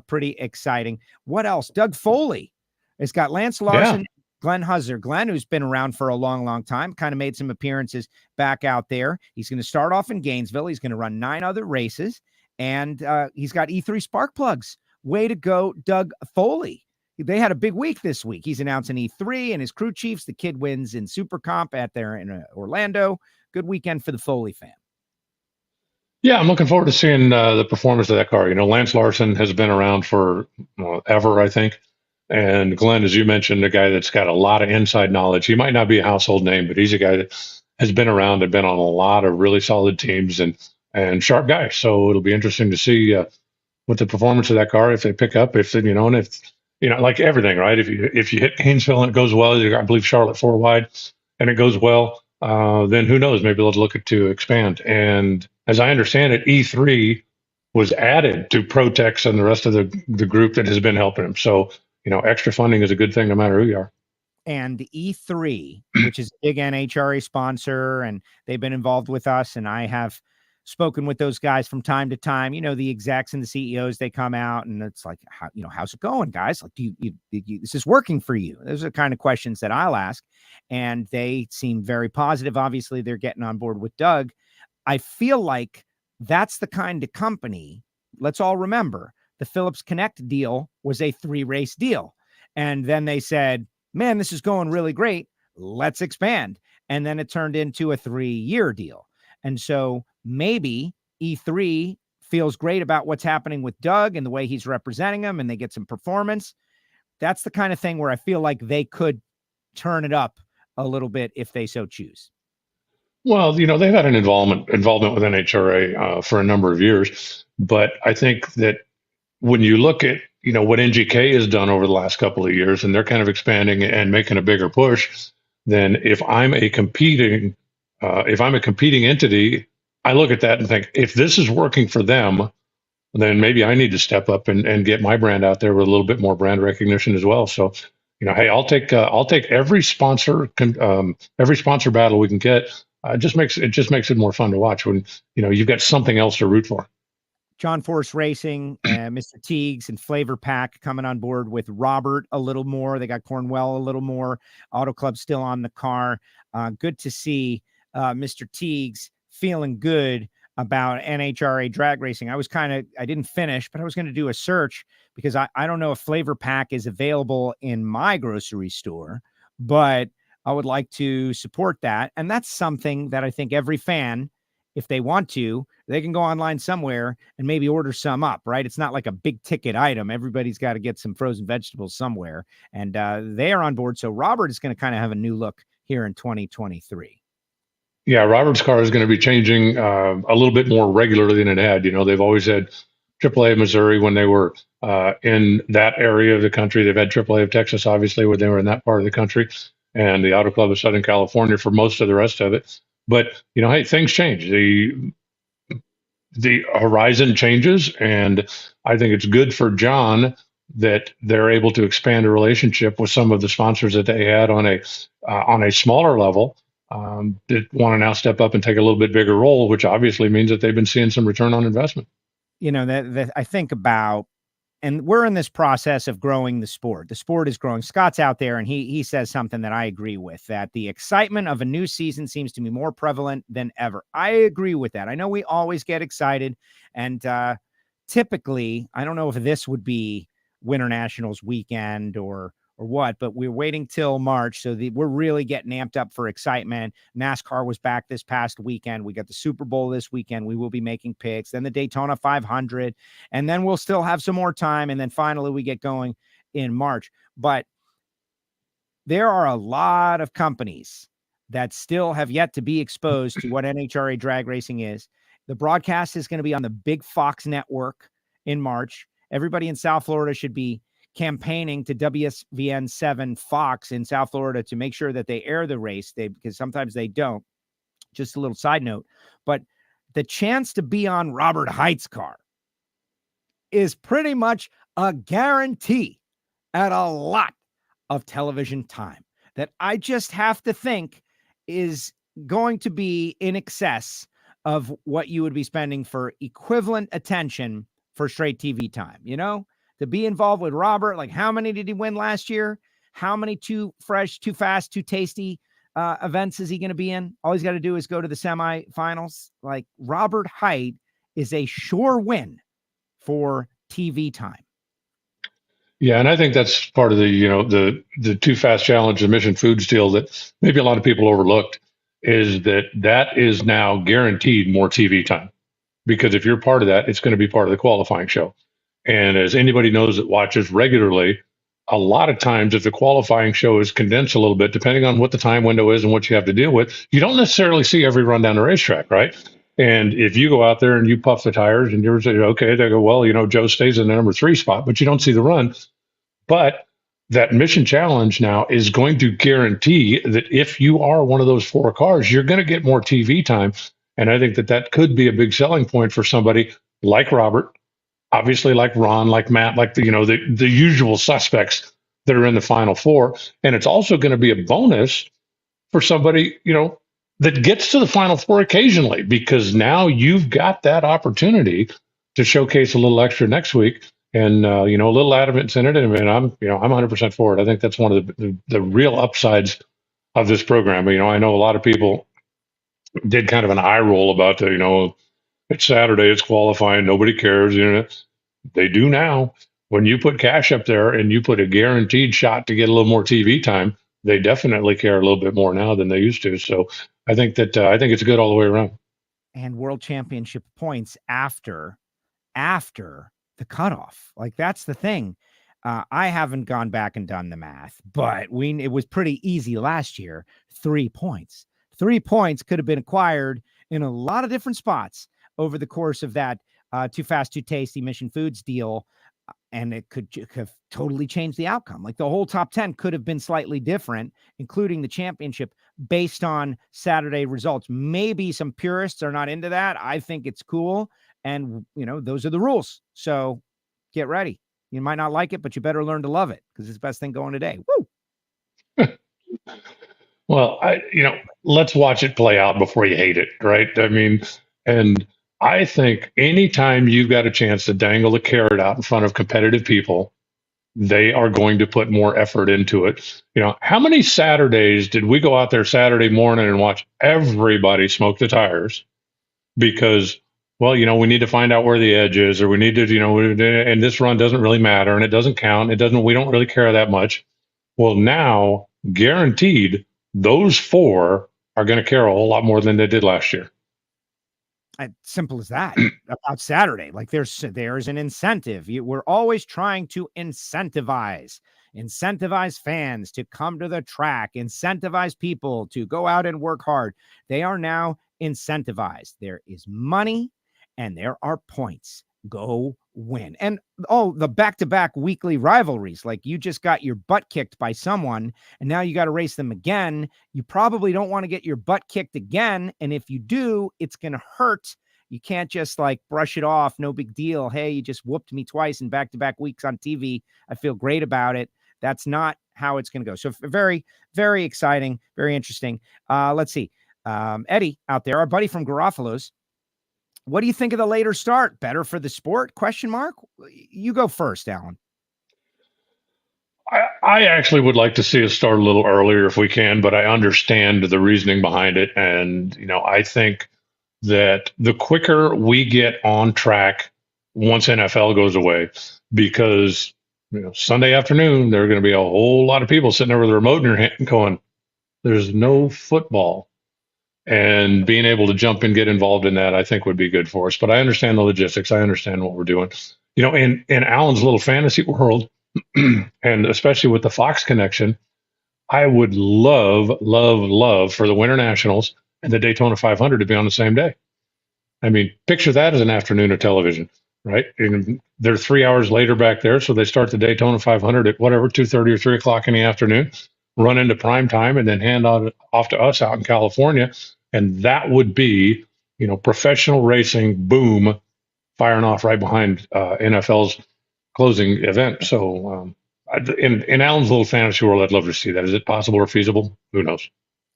Pretty exciting. What else? Doug Foley. It's got Lance Larson, Glenn Huzzer. Glenn, who's been around for a long, long time, kind of made some appearances back out there. He's going to start off in Gainesville. He's going to run 9 other races, and he's got E3 spark plugs. Way to go, Doug Foley. They had a big week this week. He's announcing E3 and his crew chiefs. The kid wins in Super Comp in Orlando. Good weekend for the Foley fam. Yeah, I'm looking forward to seeing the performance of that car. Lance Larson has been around for ever, I think. And Glenn, as you mentioned, a guy that's got a lot of inside knowledge. He might not be a household name, but he's a guy that has been around and been on a lot of really solid teams and sharp guy. So it'll be interesting to see what the performance of that car, if they pick up, like everything, right? If you hit Gainesville and it goes well, I believe Charlotte 4 wide, and it goes well, then who knows? Maybe they'll look to expand. And as I understand it, E3 was added to Protex and the rest of the group that has been helping him. So, extra funding is a good thing no matter who you are. And E3, which is a big NHRA sponsor, and they've been involved with us, and I have spoken with those guys from time to time. The execs and the CEOs, they come out and it's like, how's it going, guys? Like, do you is this working for you? Those are the kind of questions that I'll ask. And they seem very positive. Obviously, they're getting on board with Doug. I feel like that's the kind of company let's all remember the Phillips Connect deal was a 3-race deal. And then they said, man, this is going really great. Let's expand. And then it turned into a 3-year deal. And so maybe E3 feels great about what's happening with Doug and the way he's representing him, and they get some performance. That's the kind of thing where I feel like they could turn it up a little bit if they so choose. Well, they've had an involvement with NHRA for a number of years, but I think that when you look at what NGK has done over the last couple of years, and they're kind of expanding and making a bigger push, then if I'm a competing entity, I look at that and think, if this is working for them, then maybe I need to step up and get my brand out there with a little bit more brand recognition as well. So, hey, I'll take every sponsor battle we can get. It just makes it more fun to watch when you've got something else to root for. John Force Racing, Mr. Teagues and Flavor Pack coming on board with Robert a little more. They got Cornwell a little more. Auto Club still on the car. Good to see Mr. Teagues feeling good about NHRA drag racing. I didn't finish, but I was going to do a search because I don't know if Flavor Pack is available in my grocery store, but I would like to support that. And that's something that I think every fan, if they want to, they can go online somewhere and maybe order some up, right? It's not like a big ticket item. Everybody's got to get some frozen vegetables somewhere, and they are on board. So Robert is going to kind of have a new look here in 2023. Yeah, Robert's car is going to be changing a little bit more regularly than it had. They've always had AAA of Missouri when they were in that area of the country. They've had AAA of Texas, obviously, when they were in that part of the country, and the Auto Club of Southern California for most of the rest of it. But, hey, things change. The horizon changes, and I think it's good for John that they're able to expand a relationship with some of the sponsors that they had on a smaller level that want to now step up and take a little bit bigger role, which obviously means that they've been seeing some return on investment. That I think about, and we're in this process of growing the sport. The sport is growing. Scott's out there, and he says something that I agree with, that the excitement of a new season seems to be more prevalent than ever. I agree with that. I know we always get excited, and typically, I don't know if this would be Winter Nationals weekend or what, but we're waiting till March. So we're really getting amped up for excitement. NASCAR was back this past weekend. We got the Super Bowl this weekend. We will be making picks, then the Daytona 500, and then we'll still have some more time. And then finally we get going in March. But there are a lot of companies that still have yet to be exposed to what NHRA drag racing is. The broadcast is going to be on the big Fox network in March. Everybody in South Florida should be campaigning to WSVN 7 Fox in South Florida to make sure that they air the race, because sometimes they don't. Just a little side note. But the chance to be on Robert Height's car is pretty much a guarantee at a lot of television time that I just have to think is going to be in excess of what you would be spending for equivalent attention for straight TV time, to be involved with Robert. Like, how many did he win last year? How many too fresh, too fast, too tasty events is he going to be in? All he's got to do is go to the semifinals. Like, Robert Height is a sure win for TV time. Yeah, and I think that's part of the Too Fast Challenge, the Mission Foods deal that maybe a lot of people overlooked, is that is now guaranteed more TV time. Because if you're part of that, it's going to be part of the qualifying show. And as anybody knows that watches regularly, a lot of times if the qualifying show is condensed a little bit, depending on what the time window is and what you have to deal with, you don't necessarily see every run down the racetrack, right? And if you go out there and you puff the tires and you're saying, okay, they go, well, Joe stays in the number 3 spot, but you don't see the run. But that Mission Challenge now is going to guarantee that if you are one of those 4 cars, you're going to get more TV time. And I think that could be a big selling point for somebody like Robert, obviously like Ron, like Matt, like the usual suspects that are in the Final 4. And it's also going to be a bonus for somebody, that gets to the Final 4 occasionally, because now you've got that opportunity to showcase a little extra next week. And, a little adamant in it. And I'm 100% for it. I think that's one of the real upsides of this program. I know a lot of people did kind of an eye roll about it's Saturday, it's qualifying, nobody cares. They do now. When you put cash up there and you put a guaranteed shot to get a little more TV time, they definitely care a little bit more now than they used to. So I think it's good all the way around. And world championship points after the cutoff. Like, that's the thing. I haven't gone back and done the math, but it was pretty easy last year. 3 points. 3 points could have been acquired in a lot of different spots over the course of that Too Fast, Too Tasty Mission Foods deal. And it could have totally changed the outcome. Like, the whole top 10 could have been slightly different, including the championship, based on Saturday results. Maybe some purists are not into that. I think it's cool. And, those are the rules. So get ready. You might not like it, but you better learn to love it, because it's the best thing going today. Woo! Well, let's watch it play out before you hate it, right? I mean, and I think anytime you've got a chance to dangle the carrot out in front of competitive people, they are going to put more effort into it. How many Saturdays did we go out there Saturday morning and watch everybody smoke the tires because, well, we need to find out where the edge is, or we need to, and this run doesn't really matter and it doesn't count. We don't really care that much. Well, now guaranteed those 4 are going to care a whole lot more than they did last year. Simple as that. About Saturday. Like, there's an incentive. We're always trying to incentivize fans to come to the track, incentivize people to go out and work hard. They are now incentivized. There is money and there are points. Go win. And the back-to-back weekly rivalries, like, you just got your butt kicked by someone and now you got to race them again. You probably don't want to get your butt kicked again. And if you do, it's going to hurt. You can't just brush it off. No big deal. Hey, you just whooped me twice in back-to-back weeks on TV. I feel great about it. That's not how it's going to go. So very, very exciting, very interesting. Let's see. Eddie out there, our buddy from Garofalo's. What do you think of the later start? Better for the sport? ? You go first, Alan. I actually would like to see us start a little earlier if we can, but I understand the reasoning behind it. And, I think that the quicker we get on track once NFL goes away, because, Sunday afternoon, there are going to be a whole lot of people sitting there with a remote in your hand going, there's no football. And being able to jump and get involved in that, I think, would be good for us. But I understand the logistics. I understand what we're doing. In Alan's little fantasy world, and especially with the Fox connection, I would love for the Winter Nationals and the Daytona 500 to be on the same day. I mean, picture that as an afternoon of television, right? And they're 3 hours later back there, so they start the Daytona 500 at 2:30 or 3 o'clock in the afternoon. Run into prime time and then hand off to us out in California. And that would be, professional racing boom firing off right behind NFL's closing event. So in Alan's little fantasy world, I'd love to see that. Is it possible or feasible? Who knows?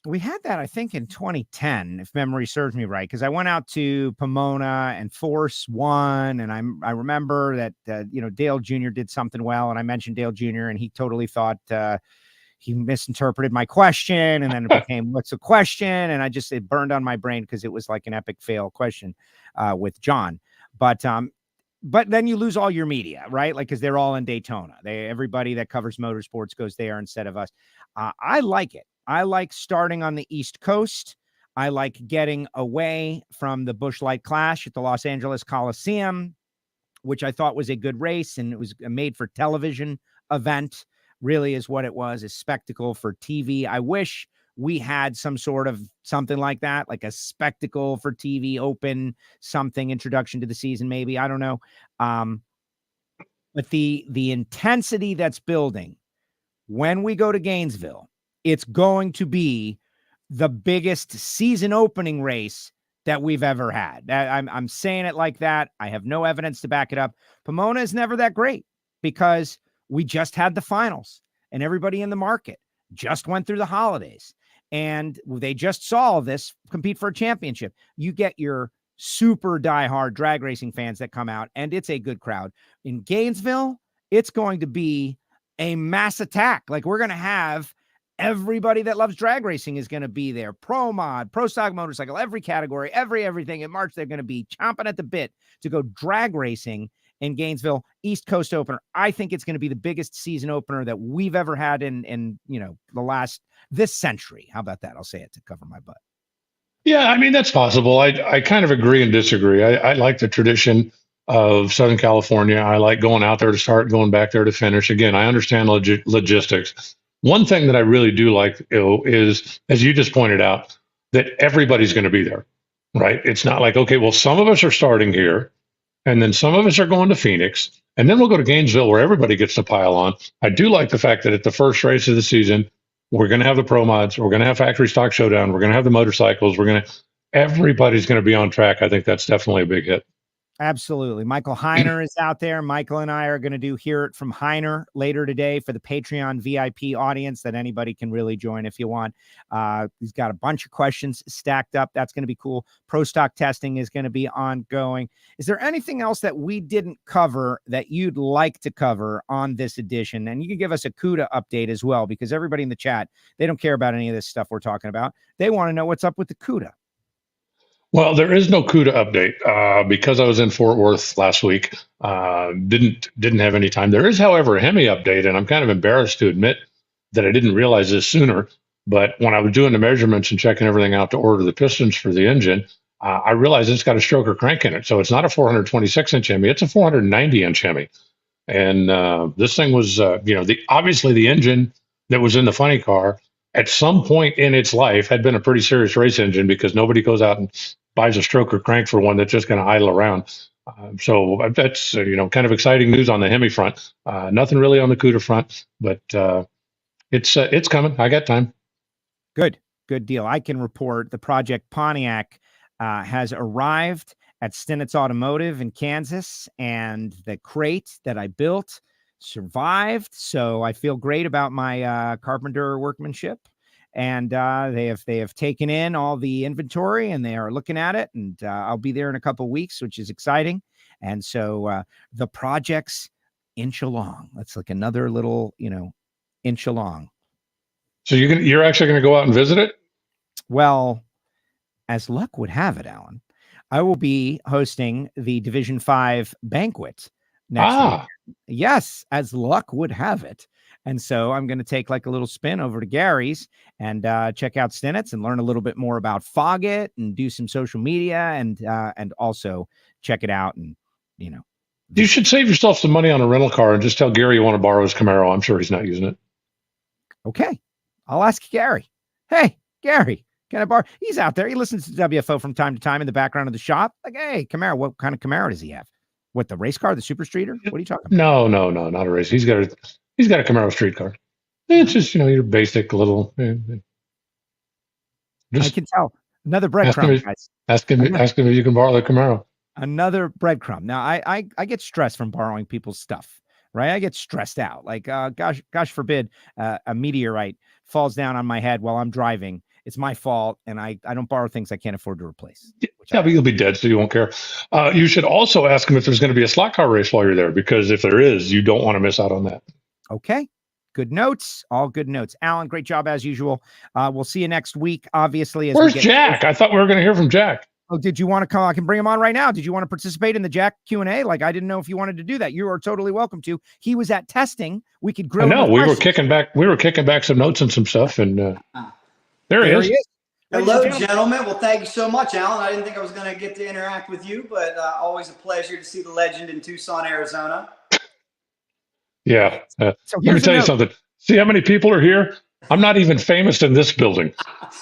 We had that, I think, in 2010, if memory serves me right, because I went out to Pomona and Force won, and I remember that Dale Jr. did something well, and I mentioned Dale Jr. and he totally thought he misinterpreted my question, and then it became, what's the question? And it burned on my brain because it was like an epic fail question with John. But then you lose all your media, right? Like, because they're all in Daytona. Everybody that covers motorsports goes there instead of us. I like it. I like starting on the East Coast. I like getting away from the Busch Light Clash at the Los Angeles Coliseum, which I thought was a good race, and it was a made for television event. Really is what it was, a spectacle for TV. I wish we had some sort of something like that, like a spectacle for TV, open something, introduction to the season, maybe. I don't know. But the intensity that's building when we go to Gainesville, it's going to be the biggest season opening race that we've ever had. I'm saying it like that. I have no evidence to back it up. Pomona is never that great because we just had the finals and everybody in the market just went through the holidays and they just saw this compete for a championship. You get your super diehard drag racing fans that come out, and it's a good crowd. In Gainesville, it's going to be a mass attack. Like, we're going to have Everybody that loves drag racing is going to be there. Pro mod, pro stock motorcycle, every category, everything. In March, they're going to be chomping at the bit to go drag racing in Gainesville, East Coast opener. I think it's going to be the biggest season opener that we've ever had in this century. How about that? I'll say it to cover my butt. Yeah, I mean, that's possible. I kind of agree and disagree. I like the tradition of Southern California. I like going out there to start, going back there to finish. Again, I understand logistics. One thing that I really do like is, as you just pointed out, that everybody's going to be there, right? It's not like, okay, well, some of us are starting here, and then some of us are going to Phoenix, and then we'll go to Gainesville where everybody gets to pile on. I do like the fact that at the first race of the season, we're going to have the pro mods, we're going to have factory stock showdown, we're going to have the motorcycles, everybody's going to be on track. I think that's definitely a big hit. Absolutely. Michael Heiner is out there. Michael and I are going to do Hear It from Heiner later today for the Patreon VIP audience that anybody can really join if you want. He's got a bunch of questions stacked up. That's going to be cool. Pro stock testing is going to be ongoing. Is there anything else that we didn't cover that you'd like to cover on this edition? And you can give us a CUDA update as well, because everybody in the chat, they don't care about any of this stuff we're talking about. They want to know what's up with the CUDA. Well, there is no CUDA update because I was in Fort Worth last week. Didn't have any time. There is, however, a Hemi update, and I'm kind of embarrassed to admit that I didn't realize this sooner. But when I was doing the measurements and checking everything out to order the pistons for the engine, I realized it's got a stroker crank in it. So it's not a 426-inch Hemi; it's a 490-inch Hemi. And this thing was, obviously the engine that was in the funny car at some point in its life had been a pretty serious race engine, because nobody goes out and buys a stroker crank for one that's just going to idle around. So that's, kind of exciting news on the Hemi front. Nothing really on the CUDA front, but it's coming. I got time. Good deal. I can report the Project Pontiac has arrived at Stinnett's Automotive in Kansas, and the crate that I built survived. So I feel great about my carpenter workmanship. And they have taken in all the inventory, and they are looking at it, and I'll be there in a couple of weeks, which is exciting. And so the project's inch along. That's like another little, inch along. So you're actually going to go out and visit it? Well, as luck would have it, Alan, I will be hosting the Division 5 banquet next week. Yes, as luck would have it. And so I'm going to take like a little spin over to Gary's and check out Stinnett's and learn a little bit more about Foggett and do some social media and also check it out. And, you should save yourself some money on a rental car and just tell Gary you want to borrow his Camaro. I'm sure he's not using it. Okay. I'll ask Gary. Hey, Gary, can I borrow? He's out there. He listens to WFO from time to time in the background of the shop. Like, hey, Camaro, what kind of Camaro does he have? What, the race car, the Super Streeter? What are you talking about? No, not a race. He's got a Camaro street car. It's just, your basic little. I can tell. Another breadcrumb, guys. Ask him if you can borrow the Camaro. Another breadcrumb. Now, I get stressed from borrowing people's stuff, right? I get stressed out. Like, gosh forbid, a meteorite falls down on my head while I'm driving. It's my fault, and I don't borrow things I can't afford to replace. Yeah, but you'll be dead, so you won't care. You should also ask him if there's going to be a slot car race while you're there, because if there is, you don't want to miss out on that. Okay. Good notes. All good notes. Alan, great job as usual. We'll see you next week, obviously. Where's Jack? I thought we were going to hear from Jack. Oh, did you want to come? I can bring him on right now. Did you want to participate in the Jack Q&A? Like, I didn't know if you wanted to do that. You are totally welcome to. He was at testing. We could grill him. No, we were kicking back some notes and some stuff, and there he is. Hello, gentlemen. Well, thank you so much, Alan. I didn't think I was going to get to interact with you, but always a pleasure to see the legend in Tucson, Arizona. Yeah. Let me tell you something. See how many people are here? I'm not even famous in this building.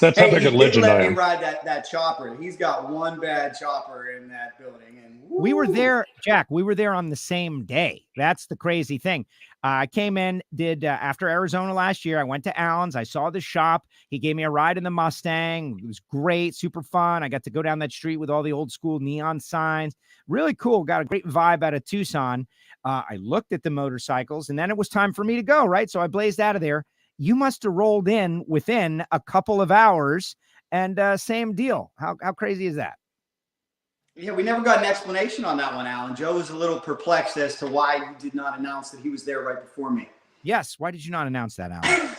That's how big a legend I am. Let me ride that chopper. He's got one bad chopper in that building. And we were there, Jack. We were there on the same day. That's the crazy thing. I came in, did after Arizona last year. I went to Alan's. I saw the shop. He gave me a ride in the Mustang. It was great, super fun. I got to go down that street with all the old school neon signs. Really cool. Got a great vibe out of Tucson. I looked at the motorcycles, and then it was time for me to go, right? So I blazed out of there. You must have rolled in within a couple of hours, and same deal. How crazy is that? Yeah, we never got an explanation on that one, Alan. Joe was a little perplexed as to why you did not announce that he was there right before me. Yes. Why did you not announce that, Alan?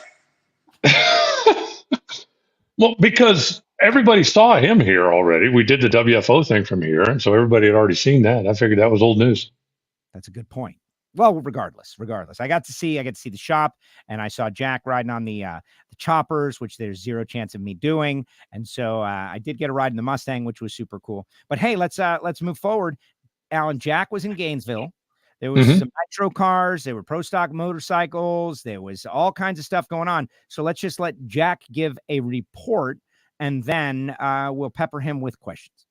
Well, because everybody saw him here already. We did the WFO thing from here, and so everybody had already seen that. I figured that was old news. That's a good point. Well, regardless, I got to see the shop, and I saw Jack riding on the choppers, which there's zero chance of me doing. And so I did get a ride in the Mustang, which was super cool. But hey, let's move forward. Alan, Jack was in Gainesville. There was some nitro cars. There were pro stock motorcycles. There was all kinds of stuff going on. So let's just let Jack give a report, and then we'll pepper him with questions.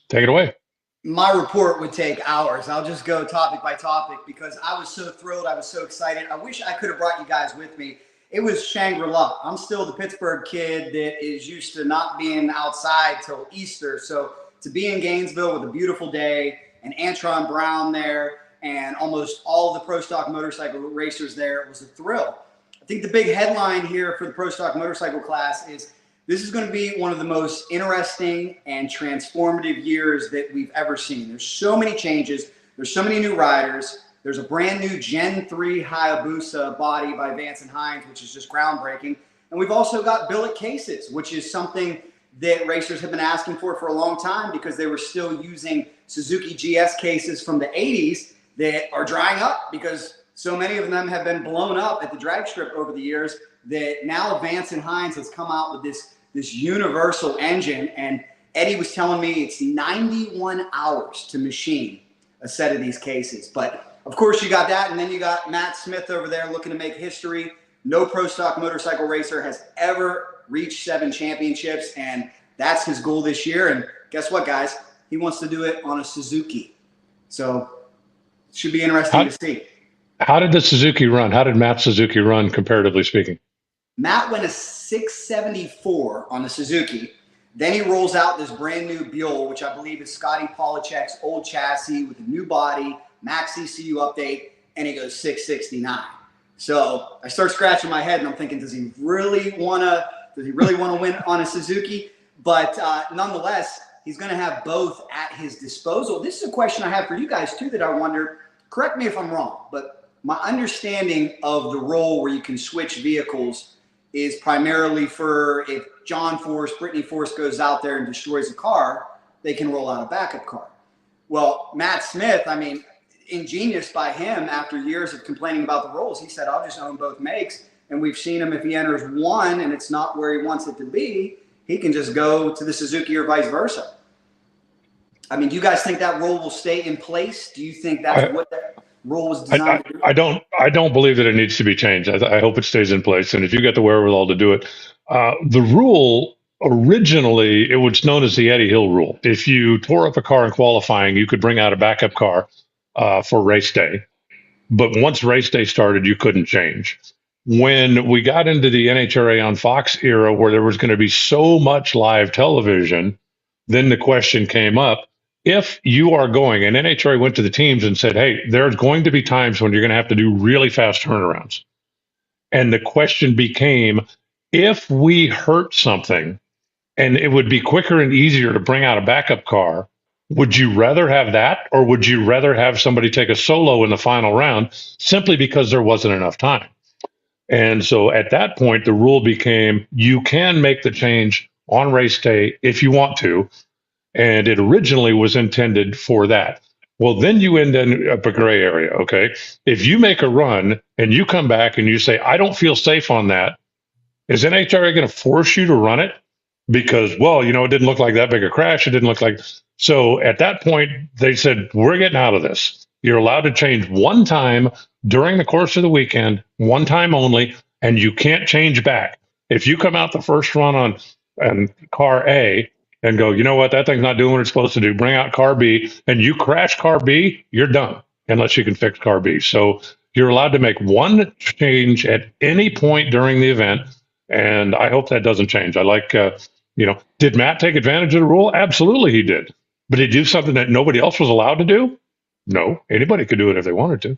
Take it away. My report would take hours. I'll just go topic by topic because I was so thrilled. I was so excited. I wish I could have brought you guys with me. It was Shangri-La. I'm still the Pittsburgh kid that is used to not being outside till Easter. So to be in Gainesville with a beautiful day and Antron Brown there and almost all of the pro stock motorcycle racers there, it was a thrill. I think the big headline here for the pro stock motorcycle class is this is going to be one of the most interesting and transformative years that we've ever seen. There's so many changes. There's so many new riders. There's a brand new Gen 3 Hayabusa body by Vance and Hines, which is just groundbreaking. And we've also got billet cases, which is something that racers have been asking for a long time because they were still using Suzuki GS cases from the 80s that are drying up because so many of them have been blown up at the drag strip over the years that now Vance and Hines has come out with this universal engine. And Eddie was telling me it's 91 hours to machine a set of these cases. But of course you got that. And then you got Matt Smith over there looking to make history. No pro stock motorcycle racer has ever reached 7 championships. And that's his goal this year. And guess what, guys? He wants to do it on a Suzuki. So it should be interesting to see. How did the Suzuki run? How did Matt Suzuki run, comparatively speaking? Matt went a 674 on the Suzuki. Then he rolls out this brand new Buell, which I believe is Scotty Polachek's old chassis with a new body, max ECU update, and he goes 669. So I start scratching my head and I'm thinking, does he really want to win on a Suzuki? But nonetheless, he's going to have both at his disposal. This is a question I have for you guys too that I wonder, correct me if I'm wrong, but my understanding of the role where you can switch vehicles is primarily for if John Force, Brittany Force goes out there and destroys a car, they can roll out a backup car. Well, Matt Smith, I mean, ingenious by him after years of complaining about the rolls, he said, I'll just own both makes. And we've seen him if he enters one and it's not where he wants it to be, he can just go to the Suzuki or vice versa. I mean, do you guys think that role will stay in place? Do you think that's what that role was designed to do? I don't believe that it needs to be changed. I hope it stays in place. And if you get the wherewithal to do it, the rule originally, it was known as the Eddie Hill rule. If you tore up a car in qualifying, you could bring out a backup car for race day. But once race day started, you couldn't change. When we got into the NHRA on Fox era, where there was going to be so much live television, then the question came up, if you are going, and NHRA went to the teams and said, hey, there's going to be times when you're going to have to do really fast turnarounds. And the question became, if we hurt something and it would be quicker and easier to bring out a backup car, would you rather have that, or would you rather have somebody take a solo in the final round simply because there wasn't enough time? And so at that point, the rule became you can make the change on race day if you want to. And it originally was intended for that. Well, then you end up a gray area, okay? If you make a run and you come back and you say, I don't feel safe on that, is NHRA going to force you to run it? Because, well, you know, it didn't look like that big a crash. It didn't look like... So at that point, they said, we're getting out of this. You're allowed to change one time during the course of the weekend, one time only, and you can't change back. If you come out the first run on car A and go, you know what, that thing's not doing what it's supposed to do, bring out car B, and you crash car B, you're done, unless you can fix car B. So you're allowed to make one change at any point during the event, and I hope that doesn't change. I like, did Matt take advantage of the rule? Absolutely he did. But did he do something that nobody else was allowed to do? No, anybody could do it if they wanted to.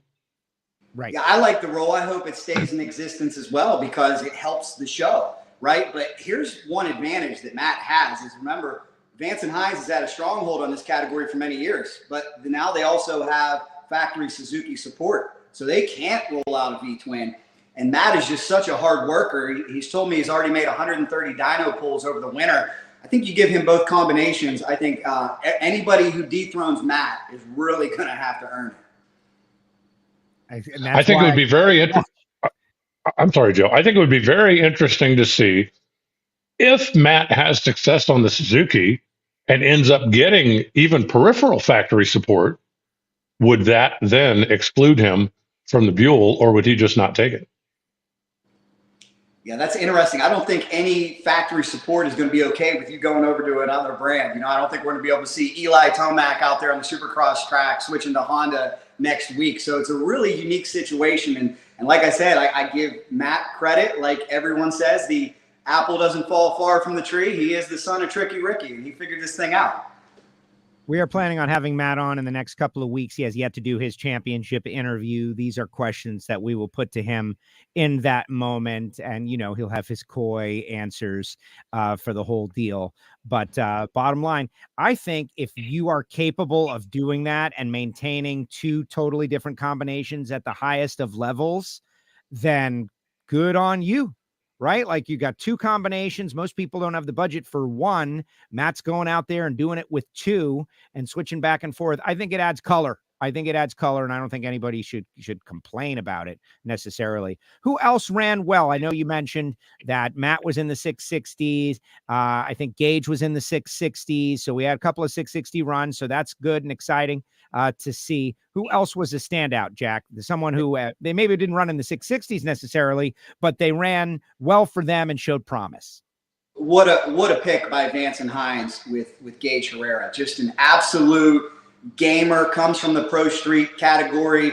Right. Yeah, I like the role. I hope it stays in existence as well because it helps the show, right? But here's one advantage that Matt has is, remember, Vance and Hines has had a stronghold on this category for many years, but now they also have factory Suzuki support. So they can't roll out a V-twin. And Matt is just such a hard worker. He's told me he's already made 130 dyno pulls over the winter. I think you give him both combinations. I think anybody who dethrones Matt is really going to have to earn it. I think it would be very interesting. I'm sorry, Joe. I think it would be very interesting to see if Matt has success on the Suzuki and ends up getting even peripheral factory support. Would that then exclude him from the Buell, or would he just not take it? Yeah, that's interesting. I don't think any factory support is going to be okay with you going over to another brand. You know, I don't think we're going to be able to see Eli Tomac out there on the Supercross track switching to Honda next week. So it's a really unique situation. And like I said, I give Matt credit. Like everyone says, the apple doesn't fall far from the tree. He is the son of Tricky Ricky, and he figured this thing out. We are planning on having Matt on in the next couple of weeks. He has yet to do his championship interview. These are questions that we will put to him in that moment. And, you know, he'll have his coy answers for the whole deal. But bottom line, I think if you are capable of doing that and maintaining two totally different combinations at the highest of levels, then good on you. Right? Like you got two combinations. Most people don't have the budget for one. Matt's going out there and doing it with two and switching back and forth. I think it adds color. And I don't think anybody should complain about it necessarily. Who else ran well? I know you mentioned that Matt was in the 660s. I think Gage was in the 660s. So we had a couple of 660 runs. So that's good and exciting to see. Who else was a standout, Jack? Someone who they maybe didn't run in the 660s necessarily, but they ran well for them and showed promise. What a pick by Vance and Hines with Gage Herrera. Just an absolute gamer, comes from the Pro Street category,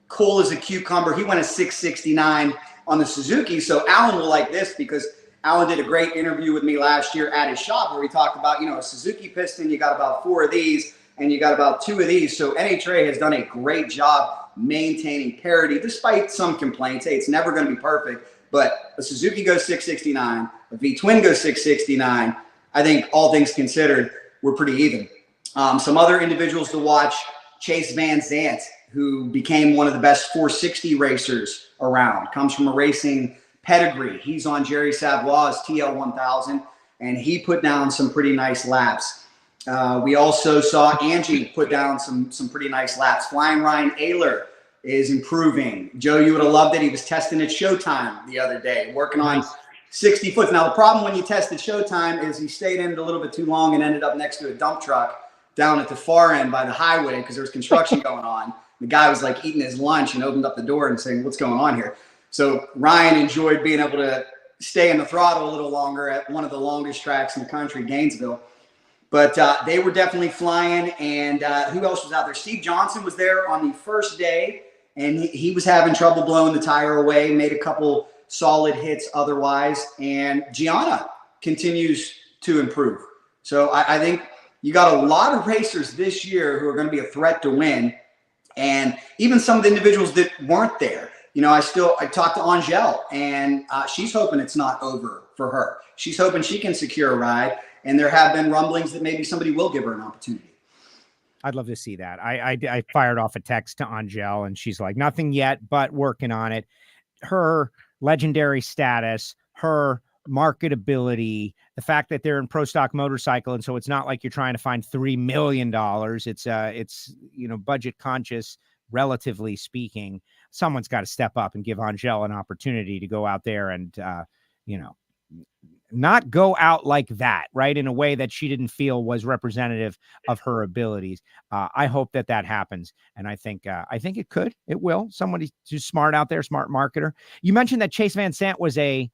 cool as a cucumber. He went a 669 on the Suzuki. So Alan will like this because Alan did a great interview with me last year at his shop where we talked about, you know, a Suzuki piston, you got about 4 of these and you got about 2 of these. So NHRA has done a great job maintaining parity despite some complaints. Hey, it's never going to be perfect, but a Suzuki goes 669, a V-twin goes 669. I think all things considered, we're pretty even. Some other individuals to watch, Chase Van Zandt, who became one of the best 460 racers around, comes from a racing pedigree. He's on Jerry Savoy's TL1000, and he put down some pretty nice laps. We also saw Angie put down some pretty nice laps. Flyin Ryan Oehler is improving. Joe, you would have loved it. He was testing at Showtime the other day, working on 60 foot. Now, the problem when you test at Showtime is he stayed in it a little bit too long and ended up next to a dump truck down at the far end by the highway because there was construction going on. The guy was like eating his lunch and opened up the door and saying, what's going on here? So Ryan enjoyed being able to stay in the throttle a little longer at one of the longest tracks in the country, Gainesville. But they were definitely flying. And who else was out there? Steve Johnson was there on the first day, and he was having trouble blowing the tire away, made a couple solid hits otherwise. And Gianna continues to improve. So I think you got a lot of racers this year who are going to be a threat to win. And even some of the individuals that weren't there, you know, I talked to Angelle, and she's hoping it's not over for her. She's hoping she can secure a ride. And there have been rumblings that maybe somebody will give her an opportunity. I'd love to see that. I fired off a text to Angelle, and she's like, nothing yet, but working on it. Her legendary status, her marketability, the fact that they're in pro stock motorcycle, and so it's not like you're trying to find $3 million. It's you know, budget conscious, relatively speaking. Someone's got to step up and give Angelle an opportunity to go out there and you know, not go out like that, right? In a way that she didn't feel was representative of her abilities. I hope that happens. And I think it could, it will. Somebody who's smart out there, smart marketer. You mentioned that Chase Van Sant was a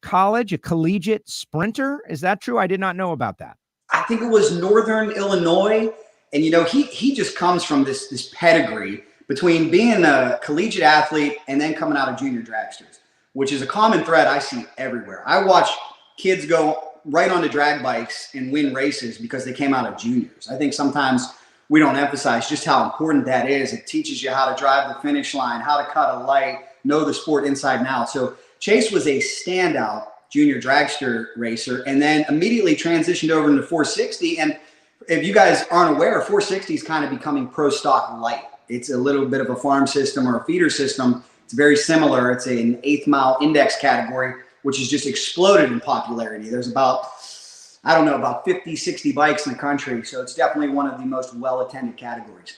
collegiate sprinter. Is that true? I did not know about that. I think it was Northern Illinois. And, you know, he just comes from this pedigree between being a collegiate athlete and then coming out of junior dragsters, which is a common thread I see everywhere. I watch kids go right onto drag bikes and win races because they came out of juniors. I think sometimes we don't emphasize just how important that is. It teaches you how to drive the finish line, how to cut a light, know the sport inside and out. So Chase was a standout junior dragster racer and then immediately transitioned over into 460. And if you guys aren't aware, 460 is kind of becoming pro stock light. It's a little bit of a farm system or a feeder system It's very similar. It's an 8th mile index category, which has just exploded in popularity. There's about 50, 60 bikes in the country. So it's definitely one of the most well-attended categories.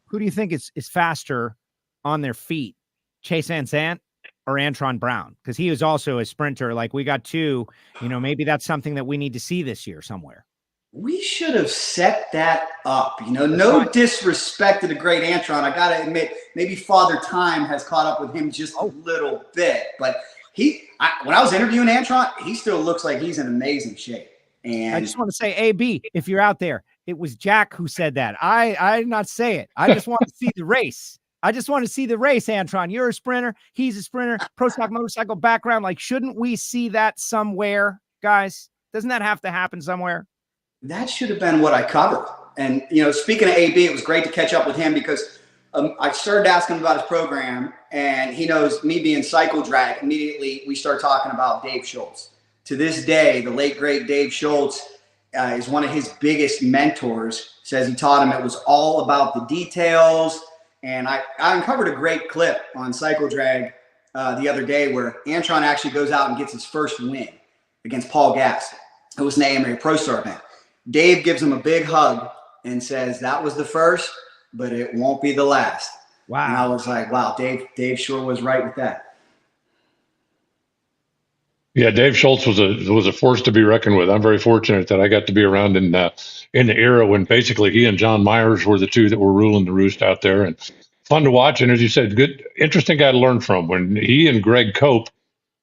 Who do you think is faster on their feet, Chase Van Sant or Antron Brown? Because he was also a sprinter. Like, we got two, maybe that's something that we need to see this year somewhere. We should have set that up. No disrespect to the great Antron. I got to admit, maybe Father Time has caught up with him just a little bit. But when I was interviewing Antron, he still looks like he's in amazing shape. And I just want to say, AB, if you're out there, it was Jack who said that. I did not say it. I just want to see the race. I just want to see the race, Antron. You're a sprinter. He's a sprinter. Pro stock motorcycle background. Like, shouldn't we see that somewhere, guys? Doesn't that have to happen somewhere? That should have been what I covered. And, speaking of AB, it was great to catch up with him because I started asking him about his program, and he knows me being cycle drag. Immediately, we start talking about Dave Schultz. To this day, the late, great Dave Schultz is one of his biggest mentors. Says he taught him it was all about the details. And I uncovered a great clip on Cycle Drag the other day where Antron actually goes out and gets his first win against Paul Gass. It was an AMA Pro Star event. Dave gives him a big hug and says, that was the first, but it won't be the last. Wow. And I was like, wow, Dave sure was right with that. Yeah, Dave Schultz was a force to be reckoned with. I'm very fortunate that I got to be around in the era when basically he and John Myers were the two that were ruling the roost out there, and fun to watch. And as you said, good, interesting guy to learn from. When he and Greg Cope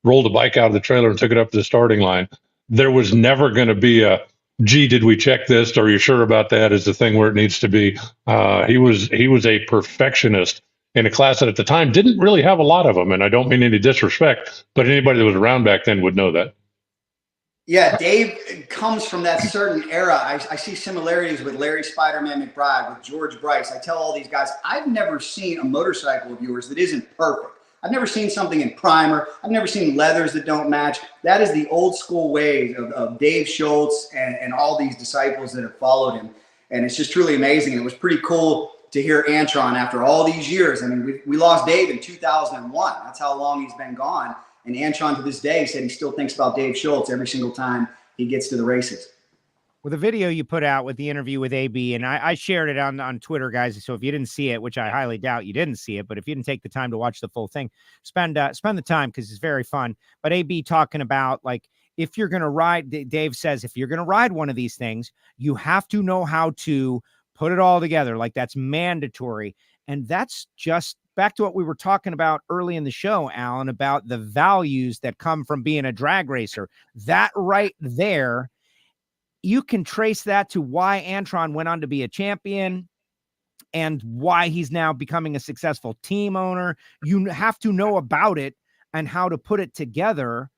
rolled a bike out of the trailer and took it up to the starting line, there was never going to be a, gee, did we check this? Are you sure about that? Is the thing where it needs to be? He was a perfectionist in a class that at the time didn't really have a lot of them. And I don't mean any disrespect, but anybody that was around back then would know that. Yeah, Dave comes from that certain era. I see similarities with Larry Spider-Man McBride, with George Bryce. I tell all these guys, I've never seen a motorcycle of yours that isn't perfect. I've never seen something in primer. I've never seen leathers that don't match. That is the old school ways of Dave Schultz and all these disciples that have followed him. And it's just truly amazing. And it was pretty cool to hear Antron after all these years. I mean, we lost Dave in 2001. That's how long he's been gone. And Antron to this day said he still thinks about Dave Schultz every single time he gets to the races. Well, the video you put out with the interview with AB, and I shared it on Twitter, guys. So if you didn't see it, which I highly doubt you didn't see it, but if you didn't take the time to watch the full thing, spend the time because it's very fun. But AB talking about, like, if you're going to ride, Dave says, if you're going to ride one of these things, you have to know how to put it all together. Like, that's mandatory. And that's just back to what we were talking about early in the show, Alan, about the values that come from being a drag racer. That right there, you can trace that to why Antron went on to be a champion and why he's now becoming a successful team owner. You have to know about it and how to put it together,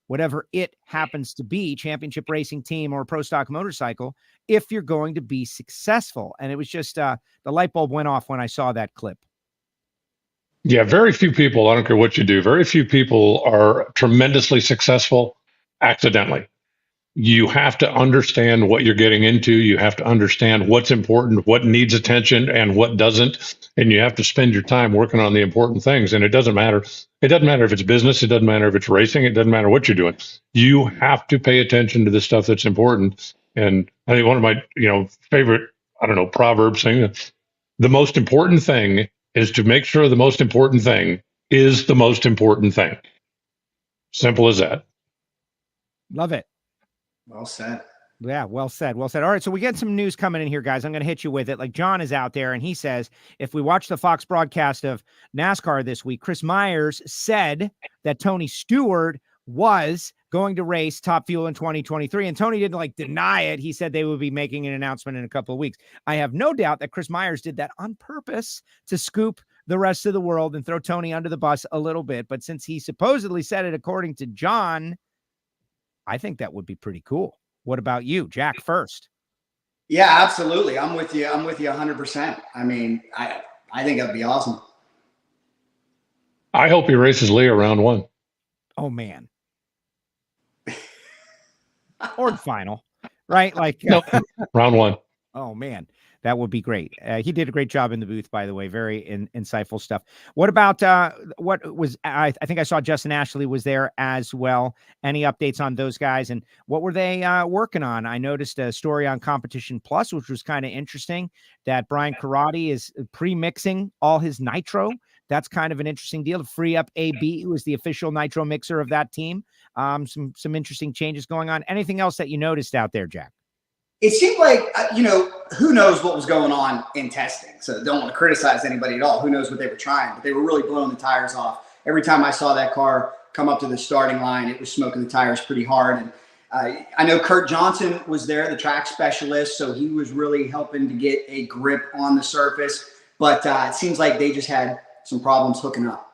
whatever it happens to be, championship racing team or pro stock motorcycle, if you're going to be successful. And it was just the light bulb went off when I saw that clip. Yeah, very few people, I don't care what you do, very few people are tremendously successful accidentally. You have to understand what you're getting into. You have to understand what's important, what needs attention and what doesn't. And you have to spend your time working on the important things. And it doesn't matter. It doesn't matter if it's business. It doesn't matter if it's racing. It doesn't matter what you're doing. You have to pay attention to the stuff that's important. And I think one of my, favorite, proverbs saying, the most important thing is to make sure the most important thing is the most important thing. Simple as that. Love it. Well said. Yeah, well said. Well said. All right, so we get some news coming in here, guys. I'm going to hit you with it. Like, John is out there, and he says, if we watch the Fox broadcast of NASCAR this week, Chris Myers said that Tony Stewart was going to race Top Fuel in 2023, and Tony didn't, deny it. He said they would be making an announcement in a couple of weeks. I have no doubt that Chris Myers did that on purpose to scoop the rest of the world and throw Tony under the bus a little bit. But since he supposedly said it according to John, I think that would be pretty cool. What about you, Jack, first? Yeah, absolutely. I'm with you 100%. I mean, I think that'd be awesome. I hope he races Leah round one. Oh, man. Or the final, right? No, round one. Oh, man. That would be great. He did a great job in the booth, by the way. Very insightful stuff. What about what was? I think I saw Justin Ashley was there as well. Any updates on those guys and what were they working on? I noticed a story on Competition Plus, which was kind of interesting. That Brian Karate is pre-mixing all his nitro. That's kind of an interesting deal to free up AB, who is the official nitro mixer of that team. Some interesting changes going on. Anything else that you noticed out there, Jack? It seemed like, who knows what was going on in testing. So don't want to criticize anybody at all. Who knows what they were trying, but they were really blowing the tires off. Every time I saw that car come up to the starting line, it was smoking the tires pretty hard. And I know Kurt Johnson was there, the track specialist, so he was really helping to get a grip on the surface. But it seems like they just had some problems hooking up.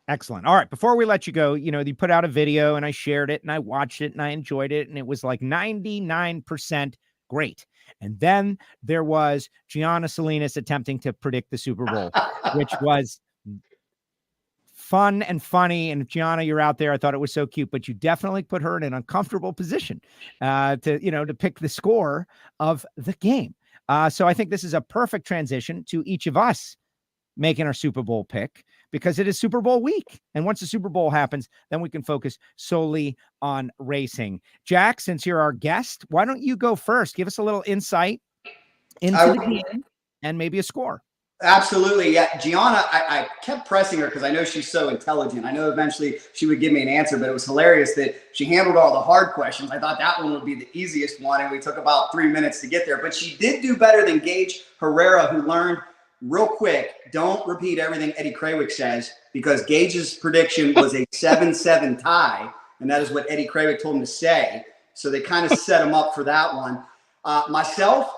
Excellent. All right. Before we let you go, you put out a video and I shared it and I watched it and I enjoyed it. And it was like 99% great. And then there was Gianna Salinas attempting to predict the Super Bowl, which was fun and funny. And Gianna, you're out there. I thought it was so cute, but you definitely put her in an uncomfortable position to pick the score of the game. So I think this is a perfect transition to each of us making our Super Bowl pick, because it is Super Bowl week. And once the Super Bowl happens, then we can focus solely on racing. Jack, since you're our guest, why don't you go first? Give us a little insight into the game and maybe a score. Absolutely. Yeah. Gianna, I kept pressing her because I know she's so intelligent. I know eventually she would give me an answer, but it was hilarious that she handled all the hard questions. I thought that one would be the easiest one, and we took about 3 minutes to get there. But she did do better than Gage Herrera, who learned real quick, don't repeat everything Eddie Krawick says, because Gage's prediction was a 7-7 tie, and that is what Eddie Krawick told him to say. So they kind of set him up for that one. Myself,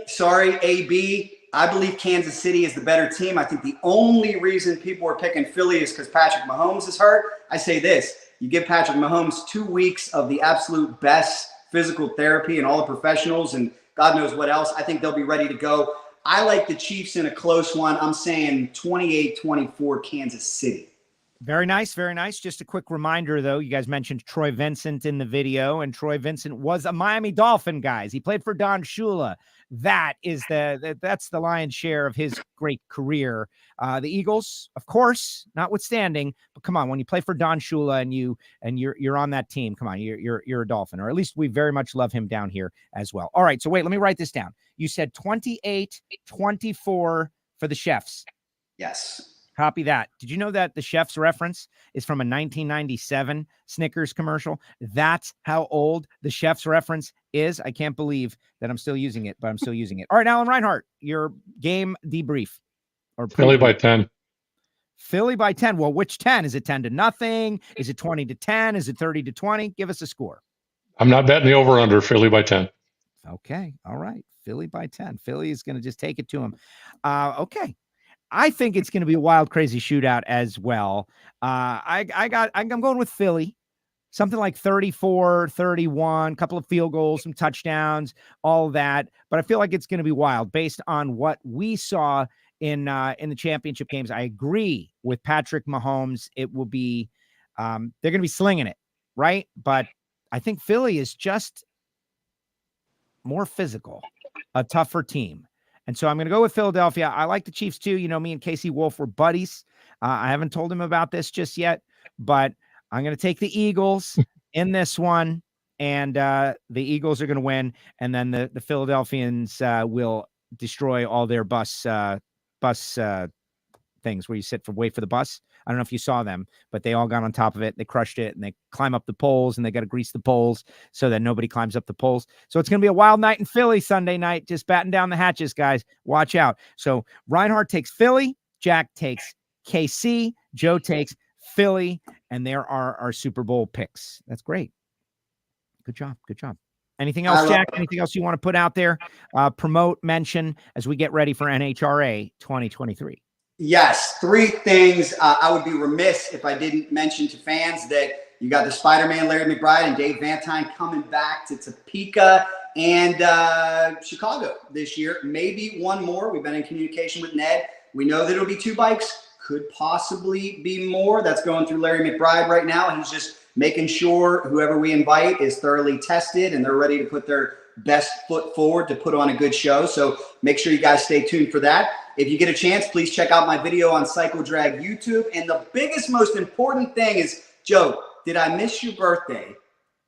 sorry, AB. I believe Kansas City is the better team. I think the only reason people are picking Philly is because Patrick Mahomes is hurt. I say this, you give Patrick Mahomes 2 weeks of the absolute best physical therapy and all the professionals and God knows what else. I think they'll be ready to go. I like the Chiefs in a close one. I'm saying 28-24 Kansas City. Very nice. Very nice. Just a quick reminder, though. You guys mentioned Troy Vincent in the video, and Troy Vincent was a Miami Dolphin, guys. He played for Don Shula. That's the lion's share of his great career. The Eagles, of course, notwithstanding, but come on, when you play for Don Shula and you're on that team, come on, you're a Dolphin, or at least we very much love him down here as well. All right, so wait, let me write this down. You said 28-24 for the Chefs. Yes. Copy that. Did you know that the Chef's reference is from a 1997 Snickers commercial? That's how old the Chef's reference is. I can't believe that I'm still using it, but I'm still using it. All right, Alan Reinhardt, your game debrief. Philly by 10. Philly by 10. Well, which 10? Is it 10-0? Is it 20-10? Is it 30-20? Give us a score. I'm not betting the over-under. Philly by 10. Okay. All right. Philly by 10. Philly is going to just take it to him. Okay. I think it's going to be a wild, crazy shootout as well. I'm going with Philly, something like 34-31, couple of field goals, some touchdowns, all that. But I feel like it's going to be wild based on what we saw in the championship games. I agree with Patrick Mahomes. It will be, they're going to be slinging it, right? But I think Philly is just more physical, a tougher team. And so I'm going to go with Philadelphia. I like the Chiefs too. You know, me and Casey Wolf were buddies. I haven't told him about this just yet, but I'm going to take the Eagles in this one, and the Eagles are going to win. And then the Philadelphians will destroy all their bus things where you wait for the bus. I don't know if you saw them, but they all got on top of it. They crushed it, and they climb up the poles, and they got to grease the poles so that nobody climbs up the poles. So it's going to be a wild night in Philly Sunday night. Just batten down the hatches, guys. Watch out. So Reinhardt takes Philly. Jack takes KC. Joe takes Philly. And there are our Super Bowl picks. That's great. Good job. Good job. Anything else, Jack? Anything else you want to put out there? Promote, mention as we get ready for NHRA 2023. Yes, 3 things. I would be remiss if I didn't mention to fans that you got the Spider-Man Larry McBride and Dave Vantine coming back to Topeka and Chicago this year. Maybe one more. We've been in communication with Ned. We know that it'll be 2 bikes. Could possibly be more. That's going through Larry McBride right now. He's just making sure whoever we invite is thoroughly tested and they're ready to put their best foot forward to put on a good show. So make sure you guys stay tuned for that. If you get a chance, please check out my video on Cycle Drag YouTube. And the biggest, most important thing is, Joe, did I miss your birthday?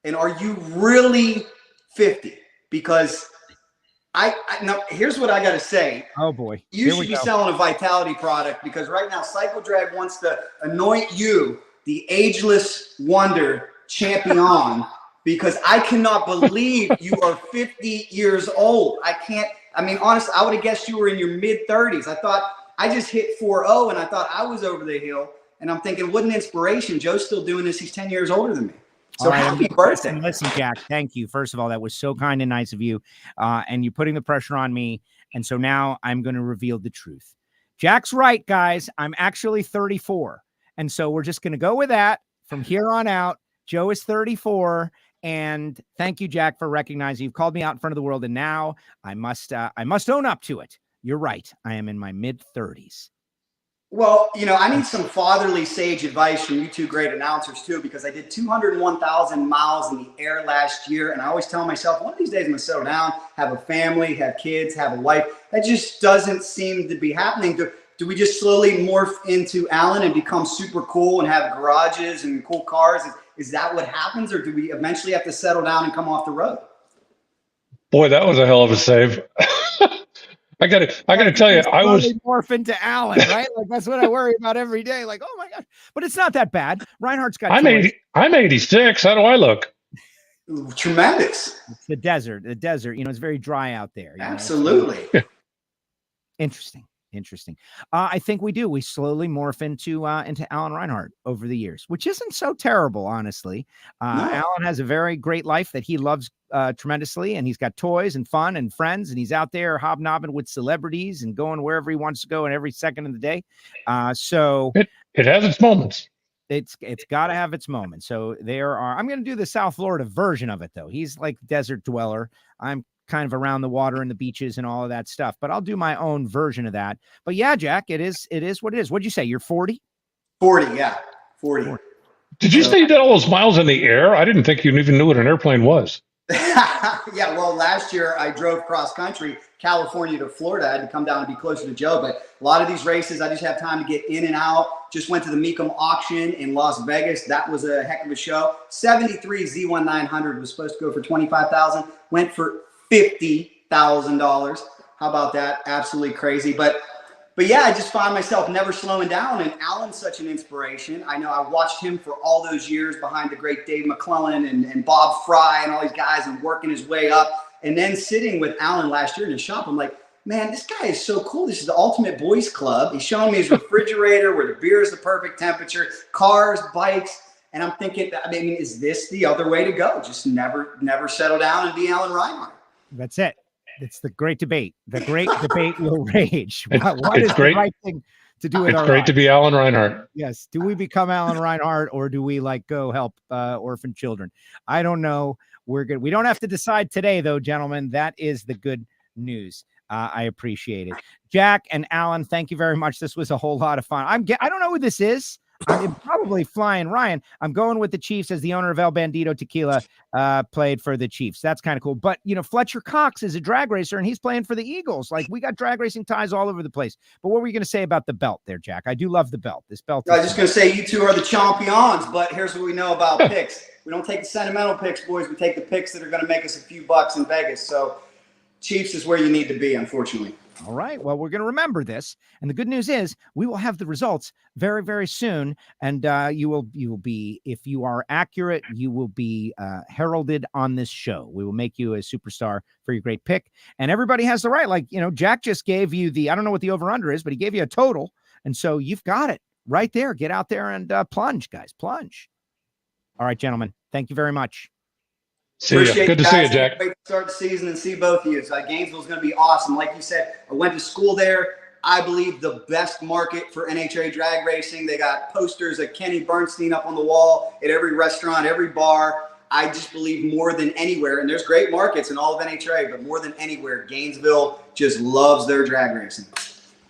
And are you really 50? Because now here's what I got to say. Oh boy. You should be selling a Vitality product, because right now Cycle Drag wants to anoint you the ageless wonder champion, because I cannot believe you are 50 years old. Honestly, I would have guessed you were in your mid 30s. I just hit 4-0 and I thought I was over the hill, and I'm thinking, what an inspiration. Joe's still doing this. He's 10 years older than me. So happy birthday. Listen, Jack, thank you. First of all, that was so kind and nice of you. And you're putting the pressure on me. And so now I'm going to reveal the truth. Jack's right, guys. I'm actually 34. And so we're just going to go with that from here on out. Joe is 34. And thank you, Jack, for recognizing you've called me out in front of the world. And now I must own up to it. You're right. I am in my mid 30s. Well, I need some fatherly sage advice from you two great announcers too, because I did 201,000 miles in the air last year. And I always tell myself, one of these days I'm going to settle down, have a family, have kids, have a wife. That just doesn't seem to be happening. Do we just slowly morph into Alan and become super cool and have garages and cool cars? Is that what happens? Or do we eventually have to settle down and come off the road? Boy, that was a hell of a save. I gotta tell you, I was morph into Alan, right? Like that's what I worry about every day. Like, oh my God, but it's not that bad. Reinhardt's got. I'm 86. How do I look? Tremendous. It's the desert. It's very dry out there. Absolutely. Interesting. I think we do. We slowly morph into Alan Reinhardt over the years, which isn't so terrible, honestly. No. Alan has a very great life that he loves tremendously, and he's got toys and fun and friends, and he's out there hobnobbing with celebrities and going wherever he wants to go in every second of the day. So it has its moments. It's got to have its moments. So I'm going to do the South Florida version of it, though. He's like desert dweller. I'm kind of around the water and the beaches and all of that stuff, but I'll do my own version of that. But yeah, Jack, it is what it is. What'd you say? You're 40? 40. Yeah. 40. Did you say you did all those miles in the air? I didn't think you even knew what an airplane was. Yeah. Well, last year I drove cross country, California to Florida. I had to come down and be closer to Joe, but a lot of these races, I just have time to get in and out. Just went to the Mecum auction in Las Vegas. That was a heck of a show. 73 Z1900 was supposed to go for $25,000. Went for $50,000. How about that? Absolutely crazy. But yeah, I just find myself never slowing down. And Alan's such an inspiration. I know I watched him for all those years behind the great Dave McClellan and Bob Fry and all these guys, and working his way up. And then sitting with Alan last year in his shop, I'm like, man, this guy is so cool. This is the ultimate boys club. He's showing me his refrigerator where the beer is the perfect temperature, cars, bikes. And I'm thinking, is this the other way to go? Just never settle down and be Alan Reinhardt. That's it. It's the great debate. The great debate will rage. What is great. The right thing to do? It's great to be Alan Reinhardt. Yes. Do we become Alan Reinhardt, or do we go help orphan children? I don't know. We're good. We don't have to decide today, though, gentlemen. That is the good news. I appreciate it. Jack and Alan, thank you very much. This was a whole lot of fun. I don't know who this is. I'm probably Flyin Ryan. I'm going with the Chiefs, as the owner of El Bandito Tequila played for the Chiefs. That's kind of cool. But, Fletcher Cox is a drag racer, and he's playing for the Eagles. Like, we got drag racing ties all over the place. But what were you going to say about the belt there, Jack? I do love the belt. This belt. I was just going to say you two are the champions, but here's what we know about picks. We don't take the sentimental picks, boys. We take the picks that are going to make us a few bucks in Vegas. So Chiefs is where you need to be, unfortunately. All right. Well, we're going to remember this. And the good news is we will have the results very, very soon. And you will be, if you are accurate, you will be heralded on this show. We will make you a superstar for your great pick. And everybody has the right. Jack just gave you I don't know what the over-under is, but he gave you a total. And so you've got it right there. Get out there and plunge, guys. Plunge. All right, gentlemen. Thank you very much. See you. Good to see you, Jack. Great to start the season and see both of you. Gainesville's going to be awesome. Like you said, I went to school there. I believe the best market for NHRA drag racing. They got posters of Kenny Bernstein up on the wall at every restaurant, every bar. I just believe more than anywhere, and there's great markets in all of NHRA, but more than anywhere, Gainesville just loves their drag racing.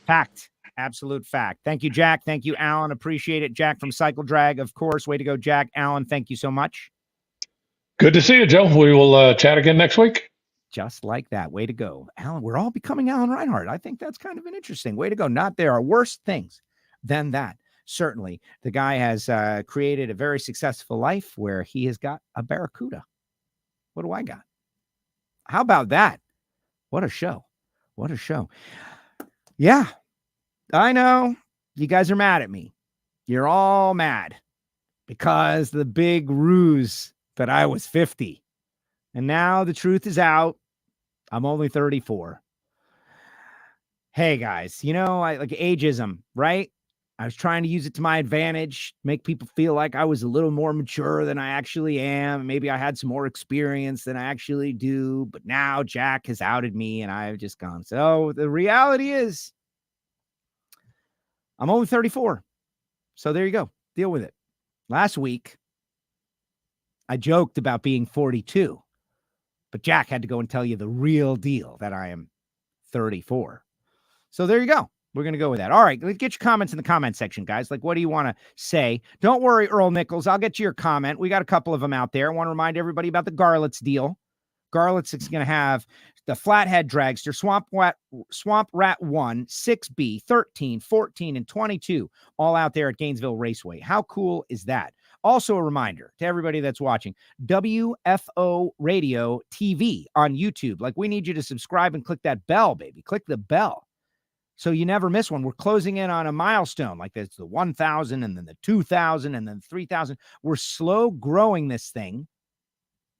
Fact. Absolute fact. Thank you, Jack. Thank you, Alan. Appreciate it. Jack from Cycle Drag, of course. Way to go, Jack. Alan, thank you so much. Good to see you, Joe. We will chat again next week. Just like that. Way to go. Alan, we're all becoming Alan Reinhardt. I think that's kind of an interesting way to go. Not there are worse things than that. Certainly, the guy has created a very successful life where he has got a Barracuda. What do I got? How about that? What a show. What a show. Yeah, I know you guys are mad at me. You're all mad because the big ruse that I was 50. And now the truth is out. I'm only 34. Hey, guys, I like ageism, right? I was trying to use it to my advantage, make people feel like I was a little more mature than I actually am. Maybe I had some more experience than I actually do. But now Jack has outed me and I've just gone. So the reality is I'm only 34. So there you go. Deal with it. Last week, I joked about being 42. But Jack had to go and tell you the real deal that I am 34. So there you go. We're going to go with that. All right. Let's get your comments in the comment section, guys. Like, what do you want to say? Don't worry, Earl Nichols. I'll get you your comment. We got a couple of them out there. I want to remind everybody about the Garlits deal. Garlits is going to have the Flathead Dragster, Swamp Rat 1, 6B, 13, 14, and 22, all out there at Gainesville Raceway. How cool is that? Also a reminder to everybody that's watching, WFO Radio TV on YouTube. Like, we need you to subscribe and click that bell, baby. Click the bell so you never miss one. We're closing in on a milestone like this, the 1,000 and then the 2,000 and then 3,000. We're slow growing this thing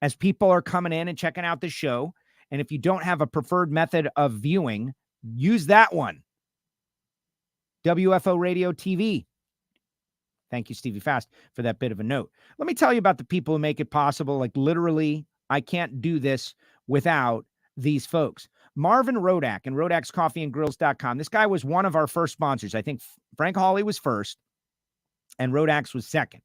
as people are coming in and checking out the show. And if you don't have a preferred method of viewing, use that one. WFO Radio TV. Thank you, Stevie Fast, for that bit of a note. Let me tell you about the people who make it possible. Like, literally, I can't do this without these folks. Marvin Rodak and RodaksCoffeeandGrills.com. This guy was one of our first sponsors. I think Frank Hawley was first and Rodak's was second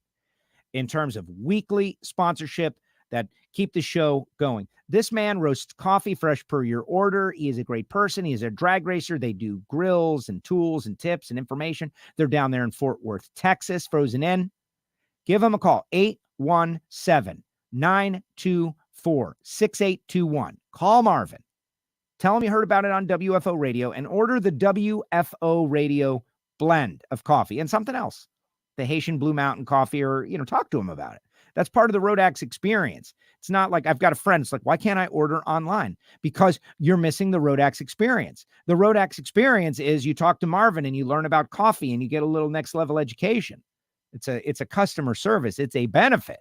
in terms of weekly sponsorship that keep the show going. This man roasts coffee fresh per your order. He is a great person. He is a drag racer. They do grills and tools and tips and information. They're down there in Fort Worth, Texas, Frozen Inn. Give them a call, 817-924-6821. Call Marvin. Tell him you heard about it on WFO Radio and order the WFO Radio blend of coffee and something else, the Haitian Blue Mountain coffee, or, talk to him about it. That's part of the Rodak's experience. It's not like I've got a friend. It's like, why can't I order online? Because you're missing the Rodak's experience. The Rodak's experience is you talk to Marvin and you learn about coffee and you get a little next level education. It's a customer service. It's a benefit,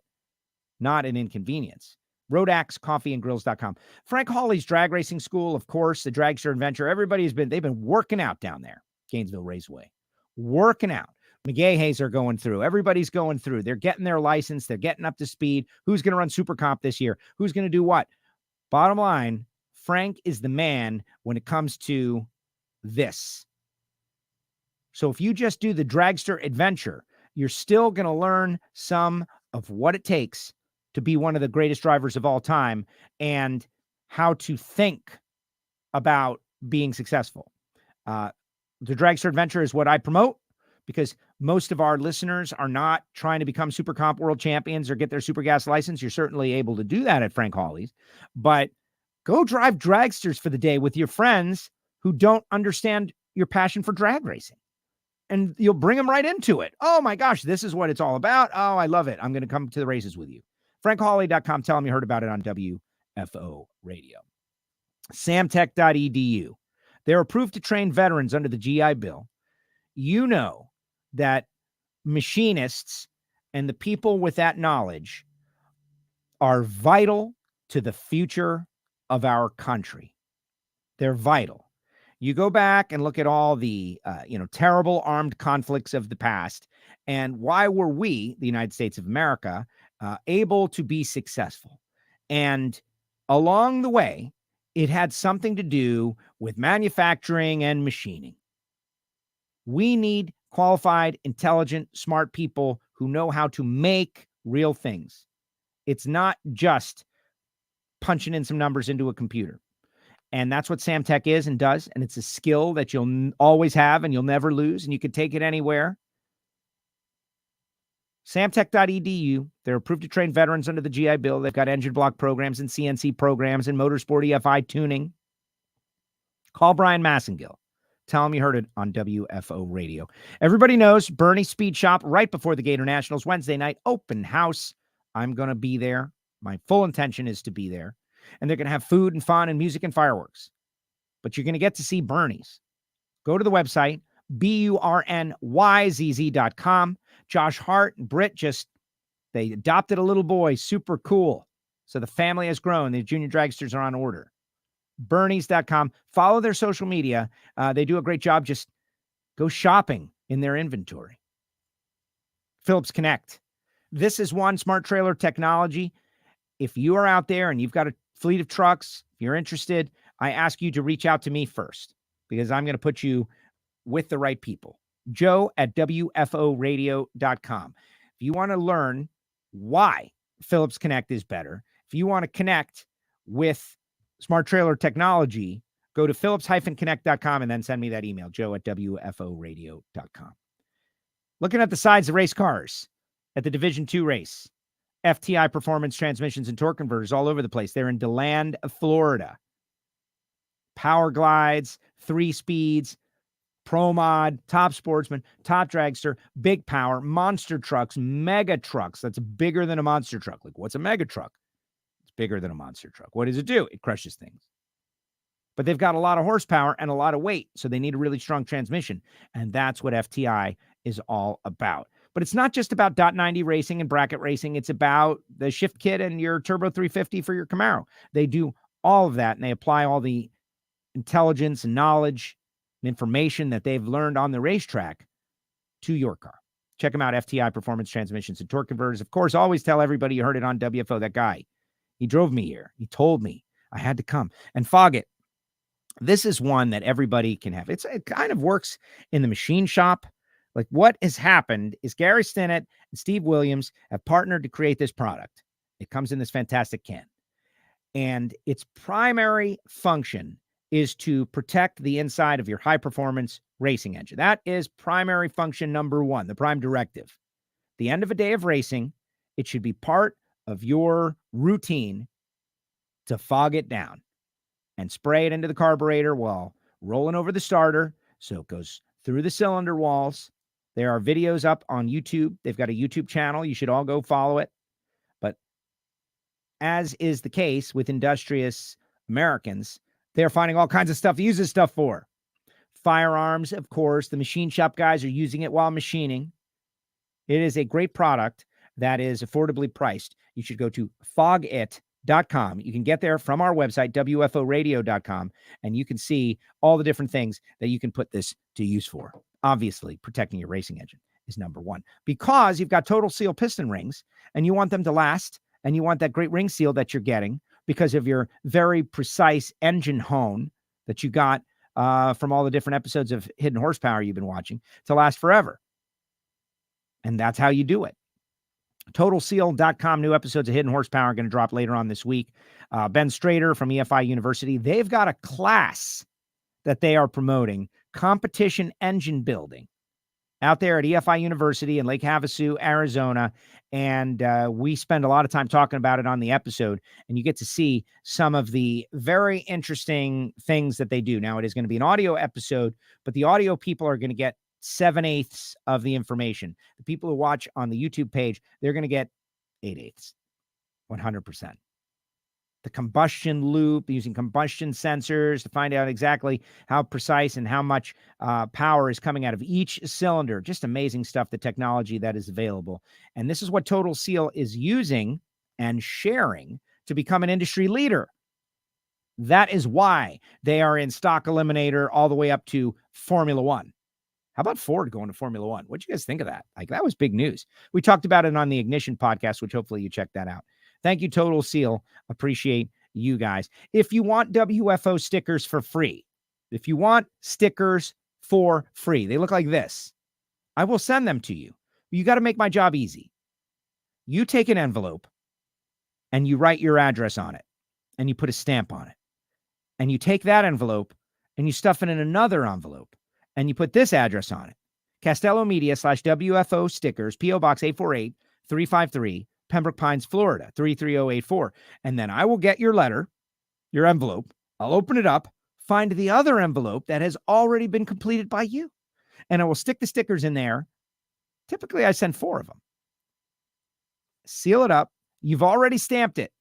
not an inconvenience. RodaksCoffeeandGrills.com. Frank Hawley's drag racing school, of course, the Dragster Adventure. They've been working out down there, Gainesville Raceway, working out. McGahays are going through. Everybody's going through. They're getting their license. They're getting up to speed. Who's going to run Super Comp this year? Who's going to do what? Bottom line, Frank is the man when it comes to this. So if you just do the Dragster Adventure, you're still going to learn some of what it takes to be one of the greatest drivers of all time and how to think about being successful. The Dragster Adventure is what I promote, because most of our listeners are not trying to become Super Comp World Champions or get their Super Gas license. You're certainly able to do that at Frank Hawley's, but go drive dragsters for the day with your friends who don't understand your passion for drag racing, and you'll bring them right into it. Oh my gosh, this is what it's all about. Oh, I love it. I'm going to come to the races with you. FrankHawley.com. Tell them you heard about it on WFO Radio. Samtech.edu. They're approved to train veterans under the GI Bill. You know that machinists and the people with that knowledge are vital to the future of our country. They're vital. You go back and look at all the, terrible armed conflicts of the past, and why were we, the United States of America, able to be successful? And along the way, it had something to do with manufacturing and machining. We need qualified, intelligent, smart people who know how to make real things. It's not just punching in some numbers into a computer. And that's what Samtech is and does. And it's a skill that you'll always have and you'll never lose. And you can take it anywhere. Samtech.edu. They're approved to train veterans under the GI Bill. They've got engine block programs and CNC programs and motorsport EFI tuning. Call Brian Massengill. Tell him you heard it on WFO Radio. Everybody knows Bernie's Speed Shop right before the Gator Nationals Wednesday night open house. I'm going to be there. My full intention is to be there. And they're going to have food and fun and music and fireworks. But you're going to get to see Bernie's. Go to the website, BURNYZZ.com. Josh Hart and Britt they adopted a little boy, super cool. So the family has grown. The junior dragsters are on order. Bernies.com. Follow their social media. They do a great job. Just go shopping in their inventory. Phillips Connect. This is one smart trailer technology. If you are out there and you've got a fleet of trucks, if you're interested, I ask you to reach out to me first because I'm going to put you with the right people. Joe at WFOradio.com. If you want to learn why Phillips Connect is better, if you want to connect with smart trailer technology, go to phillips-connect.com and then send me that email, Joe at WFOradio.com. Looking at the sides of race cars at the Division II race, FTI Performance Transmissions and Torque Converters all over the place. They're in DeLand, Florida. Power Glides, 3 speeds, Pro Mod, Top Sportsman, Top Dragster, Big Power, Monster Trucks, Mega Trucks. That's bigger than a monster truck. Like, what's a Mega Truck? It's bigger than a monster truck. What does it do? It crushes things. But they've got a lot of horsepower and a lot of weight, so they need a really strong transmission. And that's what FTI is all about. But it's not just about .90 racing and bracket racing. It's about the shift kit and your Turbo 350 for your Camaro. They do all of that, and they apply all the intelligence and knowledge and information that they've learned on the racetrack to your car. Check them out, FTI Performance Transmissions and Torque Converters. Of course, always tell everybody you heard it on WFO. That guy, he drove me here. He told me I had to come. And Foggett, this is one that everybody can have. It kind of works in the machine shop. Like, what has happened is Gary Stinnett and Steve Williams have partnered to create this product. It comes in this fantastic can. And its primary function is to protect the inside of your high-performance racing engine. That is primary function number 1, the prime directive. The end of a day of racing, it should be part of your routine to fog it down and spray it into the carburetor while rolling over the starter so it goes through the cylinder walls. There are videos up on YouTube. They've got a YouTube channel. You should all go follow it. But as is the case with industrious Americans, they're finding all kinds of stuff to use this stuff for. Firearms, of course. The machine shop guys are using it while machining. It is a great product that is affordably priced. You should go to fogit.com. You can get there from our website, WFOradio.com, and you can see all the different things that you can put this to use for. Obviously, protecting your racing engine is number 1 because you've got total seal piston rings and you want them to last and you want that great ring seal that you're getting because of your very precise engine hone that you got from all the different episodes of Hidden Horsepower you've been watching to last forever. And that's how you do it. TotalSeal.com, new episodes of Hidden Horsepower are going to drop later on this week. Ben Strader from EFI University, they've got a class that they are promoting, competition engine building, out there at EFI University in Lake Havasu, Arizona. And we spend a lot of time talking about it on the episode, and you get to see some of the very interesting things that they do. Now, it is going to be an audio episode, but the audio people are going to get 7/8 of the information. The people who watch on the YouTube page, they're going to get 8/8, 100%. The combustion loop, using combustion sensors to find out exactly how precise and how much power is coming out of each cylinder. Just amazing stuff, the technology that is available. And this is what Total Seal is using and sharing to become an industry leader. That is why they are in stock eliminator all the way up to Formula One. How about Ford going to Formula One? What'd you guys think of that? Like, that was big news. We talked about it on the Ignition podcast, which hopefully you checked that out. Thank you, Total Seal. Appreciate you guys. If you want WFO stickers for free, they look like this. I will send them to you. You got to make my job easy. You take an envelope and you write your address on it and you put a stamp on it. And you take that envelope and you stuff it in another envelope and you put this address on it. Castello Media /WFO stickers, P.O. Box 848-353, Pembroke Pines, Florida, 33084. And then I will get your letter, your envelope. I'll open it up, find the other envelope that has already been completed by you. And I will stick the stickers in there. Typically, I send 4 of them. Seal it up. You've already stamped it,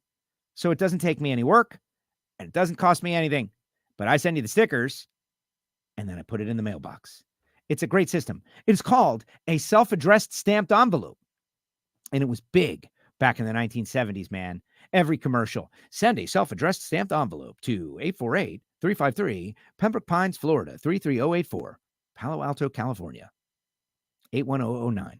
so it doesn't take me any work, and it doesn't cost me anything. But I send you the stickers, and then I put it in the mailbox. It's a great system. It's called a self-addressed stamped envelope. And it was big back in the 1970s, man. Every commercial. Send a self-addressed stamped envelope to 848-353, Pembroke Pines, Florida, 33084, Palo Alto, California, 81009.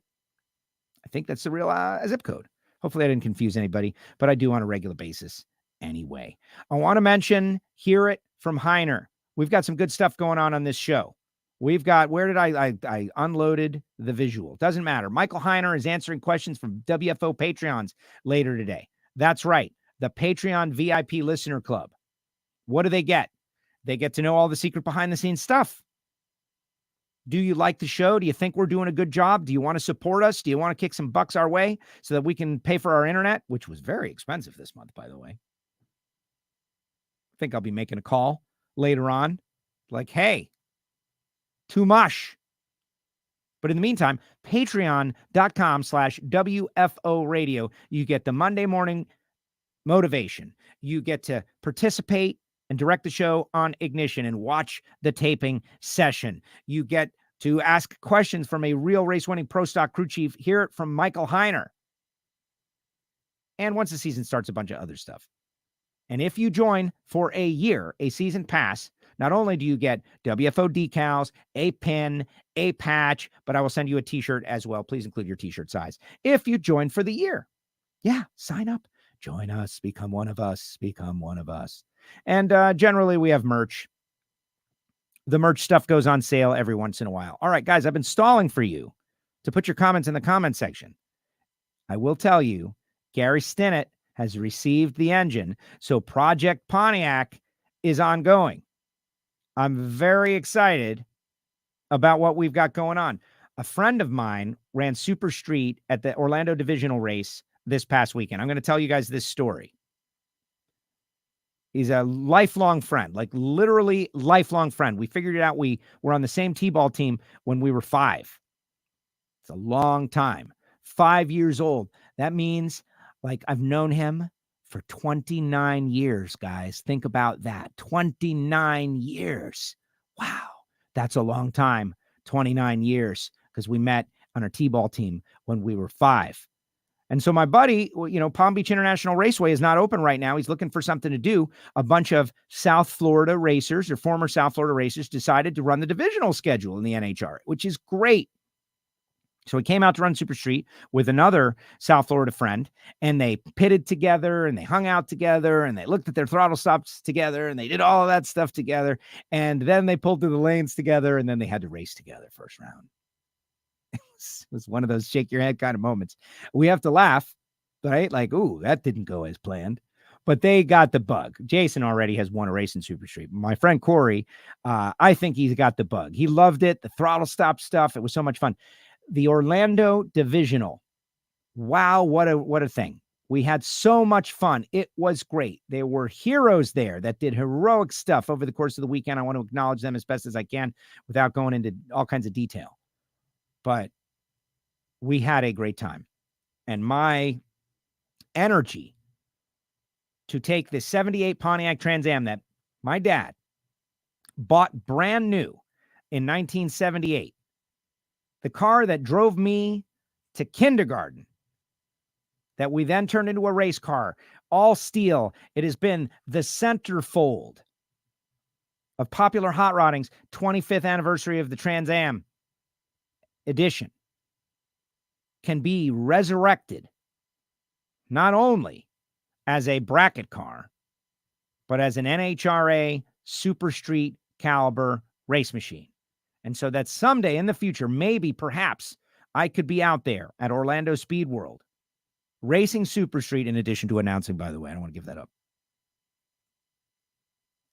I think that's the real zip code. Hopefully I didn't confuse anybody, but I do on a regular basis anyway. I want to mention Hear It from Heiner. We've got some good stuff going on this show. We've got, where did I unloaded the visual? Doesn't matter. Michael Heiner is answering questions from WFO Patreons later today. That's right. The Patreon VIP Listener Club. What do they get? They get to know all the secret behind the scenes stuff. Do you like the show? Do you think we're doing a good job? Do you want to support us? Do you want to kick some bucks our way so that we can pay for our internet, which was very expensive this month, by the way? I think I'll be making a call later on. Like, hey, too much. But in the meantime, patreon.com/WFO radio. You get the Monday morning motivation. You get to participate and direct the show on Ignition and watch the taping session. You get to ask questions from a real race-winning pro stock crew chief. Hear it from Michael Heiner. And once the season starts, a bunch of other stuff. And if you join for a year, a season pass, not only do you get WFO decals, a pin, a patch, but I will send you a t-shirt as well. Please include your t-shirt size if you join for the year. Yeah, sign up. Join us. Become one of us. Become one of us. And generally, we have merch. The merch stuff goes on sale every once in a while. All right, guys, I've been stalling for you to put your comments in the comment section. I will tell you, Gary Stinnett has received the engine, so Project Pontiac is ongoing. I'm very excited about what we've got going on. A friend of mine ran Super Street at the Orlando Divisional race this past weekend. I'm going to tell you guys this story. He's a lifelong friend, like literally lifelong friend. We figured it out. We were on the same T-ball team when we were 5. It's a long time. 5 years old. That means like I've known him for 29 years, guys. Think about that. 29 years. Wow. That's a long time. 29 years, because we met on our T-ball team when we were 5. And so my buddy, Palm Beach International Raceway is not open right now. He's looking for something to do. A bunch of South Florida racers or former South Florida racers decided to run the divisional schedule in the NHRA, which is great. So he came out to run Super Street with another South Florida friend, and they pitted together and they hung out together and they looked at their throttle stops together and they did all of that stuff together. And then they pulled through the lanes together and then they had to race together first round. It was one of those shake your head kind of moments. We have to laugh, right? Like, ooh, that didn't go as planned. But they got the bug. Jason already has won a race in Super Street. My friend Corey, I think he's got the bug. He loved it. The throttle stop stuff. It was so much fun. The Orlando Divisional. Wow, what a thing. We had so much fun. It was great. There were heroes there that did heroic stuff over the course of the weekend. I want to acknowledge them as best as I can without going into all kinds of detail. But we had a great time. And my energy to take this 78 Pontiac Trans Am that my dad bought brand new in 1978, the car that drove me to kindergarten, that we then turned into a race car, all steel. It has been the centerfold of Popular Hot Rodding's 25th anniversary of the Trans Am edition, can be resurrected not only as a bracket car, but as an NHRA Super Street caliber race machine. And so that someday in the future, maybe, perhaps, I could be out there at Orlando Speed World racing Super Street, in addition to announcing, by the way. I don't want to give that up.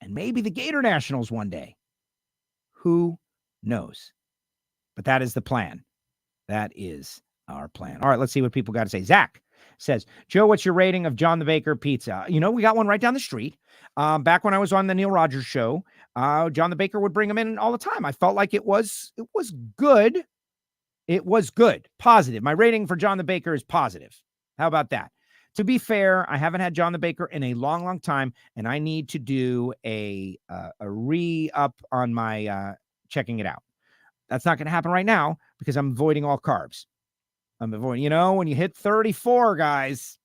And maybe the Gator Nationals one day. Who knows? But that is the plan. That is our plan. All right, let's see what people got to say. Zach says, Joe, what's your rating of John the Baker pizza? You know, we got one right down the street. Back when I was on the Neil Rogers show, John the Baker would bring them in all the time. I felt like it was good. It was good. Positive. My rating for John the Baker is positive. How about that? To be fair, I haven't had John the Baker in a long, long time, and I need to do a re-up on my checking it out. That's not going to happen right now because I'm avoiding all carbs. I'm avoiding, when you hit 34, guys,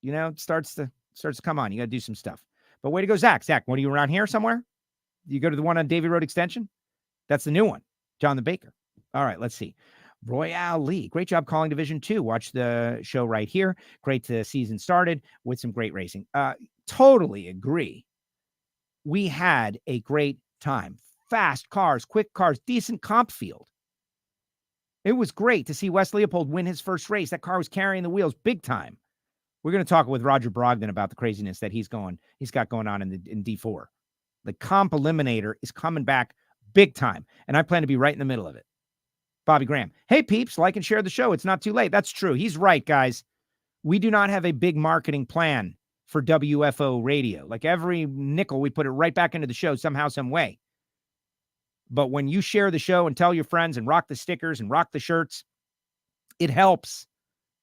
it starts to come on. You got to do some stuff. But way to go, Zach. Zach, what are you around here somewhere? You go to the one on Davy Road Extension? That's the new one, John the Baker. All right, let's see. Royale Lee, great job calling Division 2. Watch the show right here. Great season started with some great racing. Totally agree. We had a great time. Fast cars, quick cars, decent comp field. It was great to see Wes Leopold win his first race. That car was carrying the wheels big time. We're going to talk with Roger Brogdon about the craziness that he's got going on in D4. The comp eliminator is coming back big time, and I plan to be right in the middle of it. Bobby Graham, hey peeps, like and share the show. It's not too late. That's true. He's right, guys. We do not have a big marketing plan for WFO radio. Like every nickel, we put it right back into the show somehow, some way. But when you share the show and tell your friends and rock the stickers and rock the shirts, it helps.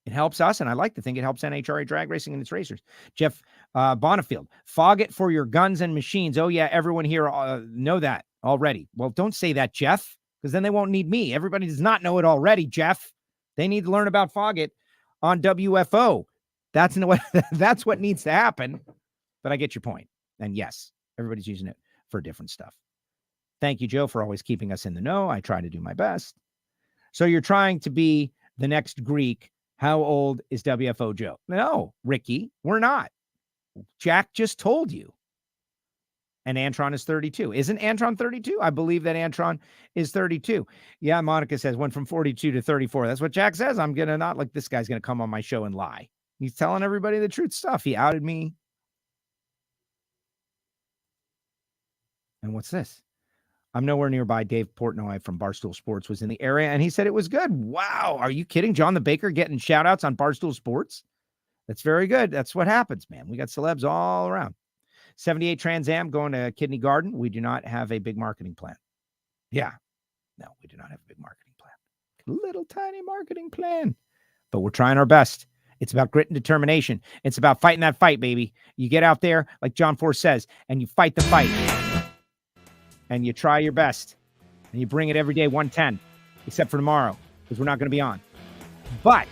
It helps us, and I like to think it helps NHRA drag racing and its racers. Jeff Bonifield, fog it for your guns and machines. Oh, yeah, everyone here know that already. Well, don't say that, Jeff, because then they won't need me. Everybody does not know it already, Jeff. They need to learn about fog it on WFO. That's what needs to happen. But I get your point. And yes, everybody's using it for different stuff. Thank you, Joe, for always keeping us in the know. I try to do my best. So you're trying to be the next Greek. How old is WFO Joe? No, Ricky, we're not. Jack just told you. And Antron is 32. Isn't Antron 32? I believe that Antron is 32. Yeah, Monica says went from 42 to 34. That's what Jack says. I'm going to not like this guy's going to come on my show and lie. He's telling everybody the truth stuff. He outed me. And what's this? I'm nowhere nearby. Dave Portnoy from Barstool Sports was in the area, and he said it was good. Wow. Are you kidding? John the Baker getting shout-outs on Barstool Sports? That's very good. That's what happens, man. We got celebs all around. 78 Trans Am going to Kidney Garden. We do not have a big marketing plan. Yeah. No, we do not have a big marketing plan. Little tiny marketing plan. But we're trying our best. It's about grit and determination. It's about fighting that fight, baby. You get out there, like John Force says, and you fight the fight. And you try your best. And you bring it every day, 110. Except for tomorrow, because we're not going to be on. But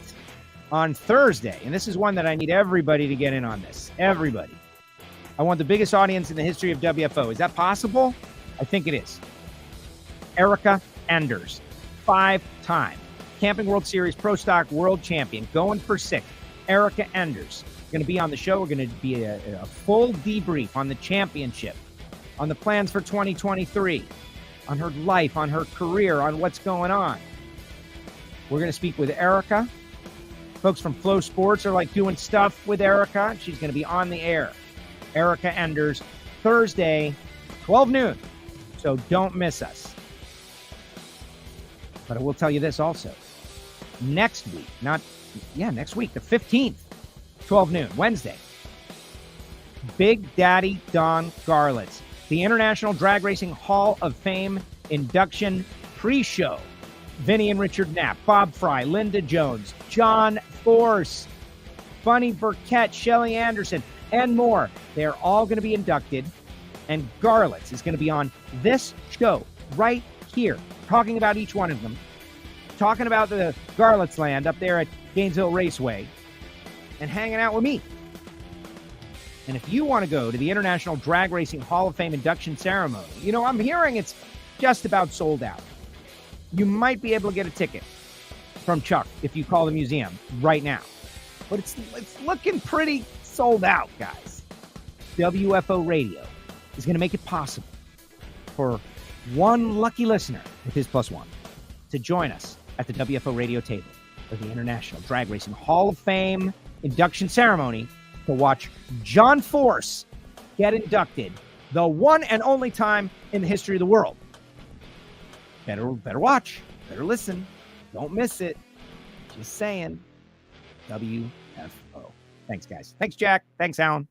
on Thursday, and this is one that I need everybody to get in on this. Everybody. I want the biggest audience in the history of WFO. Is that possible? I think it is. Erica Enders, 5-time Camping World Series Pro Stock World Champion, going for 6th. Erica Enders going to be on the show. We're going to be a full debrief on the championship, on the plans for 2023, on her life, on her career, on what's going on. We're going to speak with Erica. Folks from Flow Sports are like doing stuff with Erica. She's going to be on the air. Erica Enders, Thursday, 12 noon. So don't miss us. But I will tell you this also. Next week, next week, the 15th, 12 noon, Wednesday. Big Daddy Don Garlitz, the International Drag Racing Hall of Fame induction pre-show. Vinny and Richard Knapp, Bob Fry, Linda Jones, John Force, Bunny Burkett, Shelly Anderson, and more. They're all going to be inducted, and Garlitz is going to be on this show right here, talking about each one of them, talking about the Garlitz land up there at Gainesville Raceway, and hanging out with me. And if you want to go to the International Drag Racing Hall of Fame induction ceremony, I'm hearing it's just about sold out. You might be able to get a ticket from Chuck if you call the museum right now. But it's looking pretty sold out, guys. WFO Radio is going to make it possible for one lucky listener with his +1 to join us at the WFO Radio table for the International Drag Racing Hall of Fame induction ceremony to watch John Force get inducted the one and only time in the history of the world. Better watch. Better listen. Don't miss it. Just saying. WFO. Thanks, guys. Thanks, Jack. Thanks, Alan.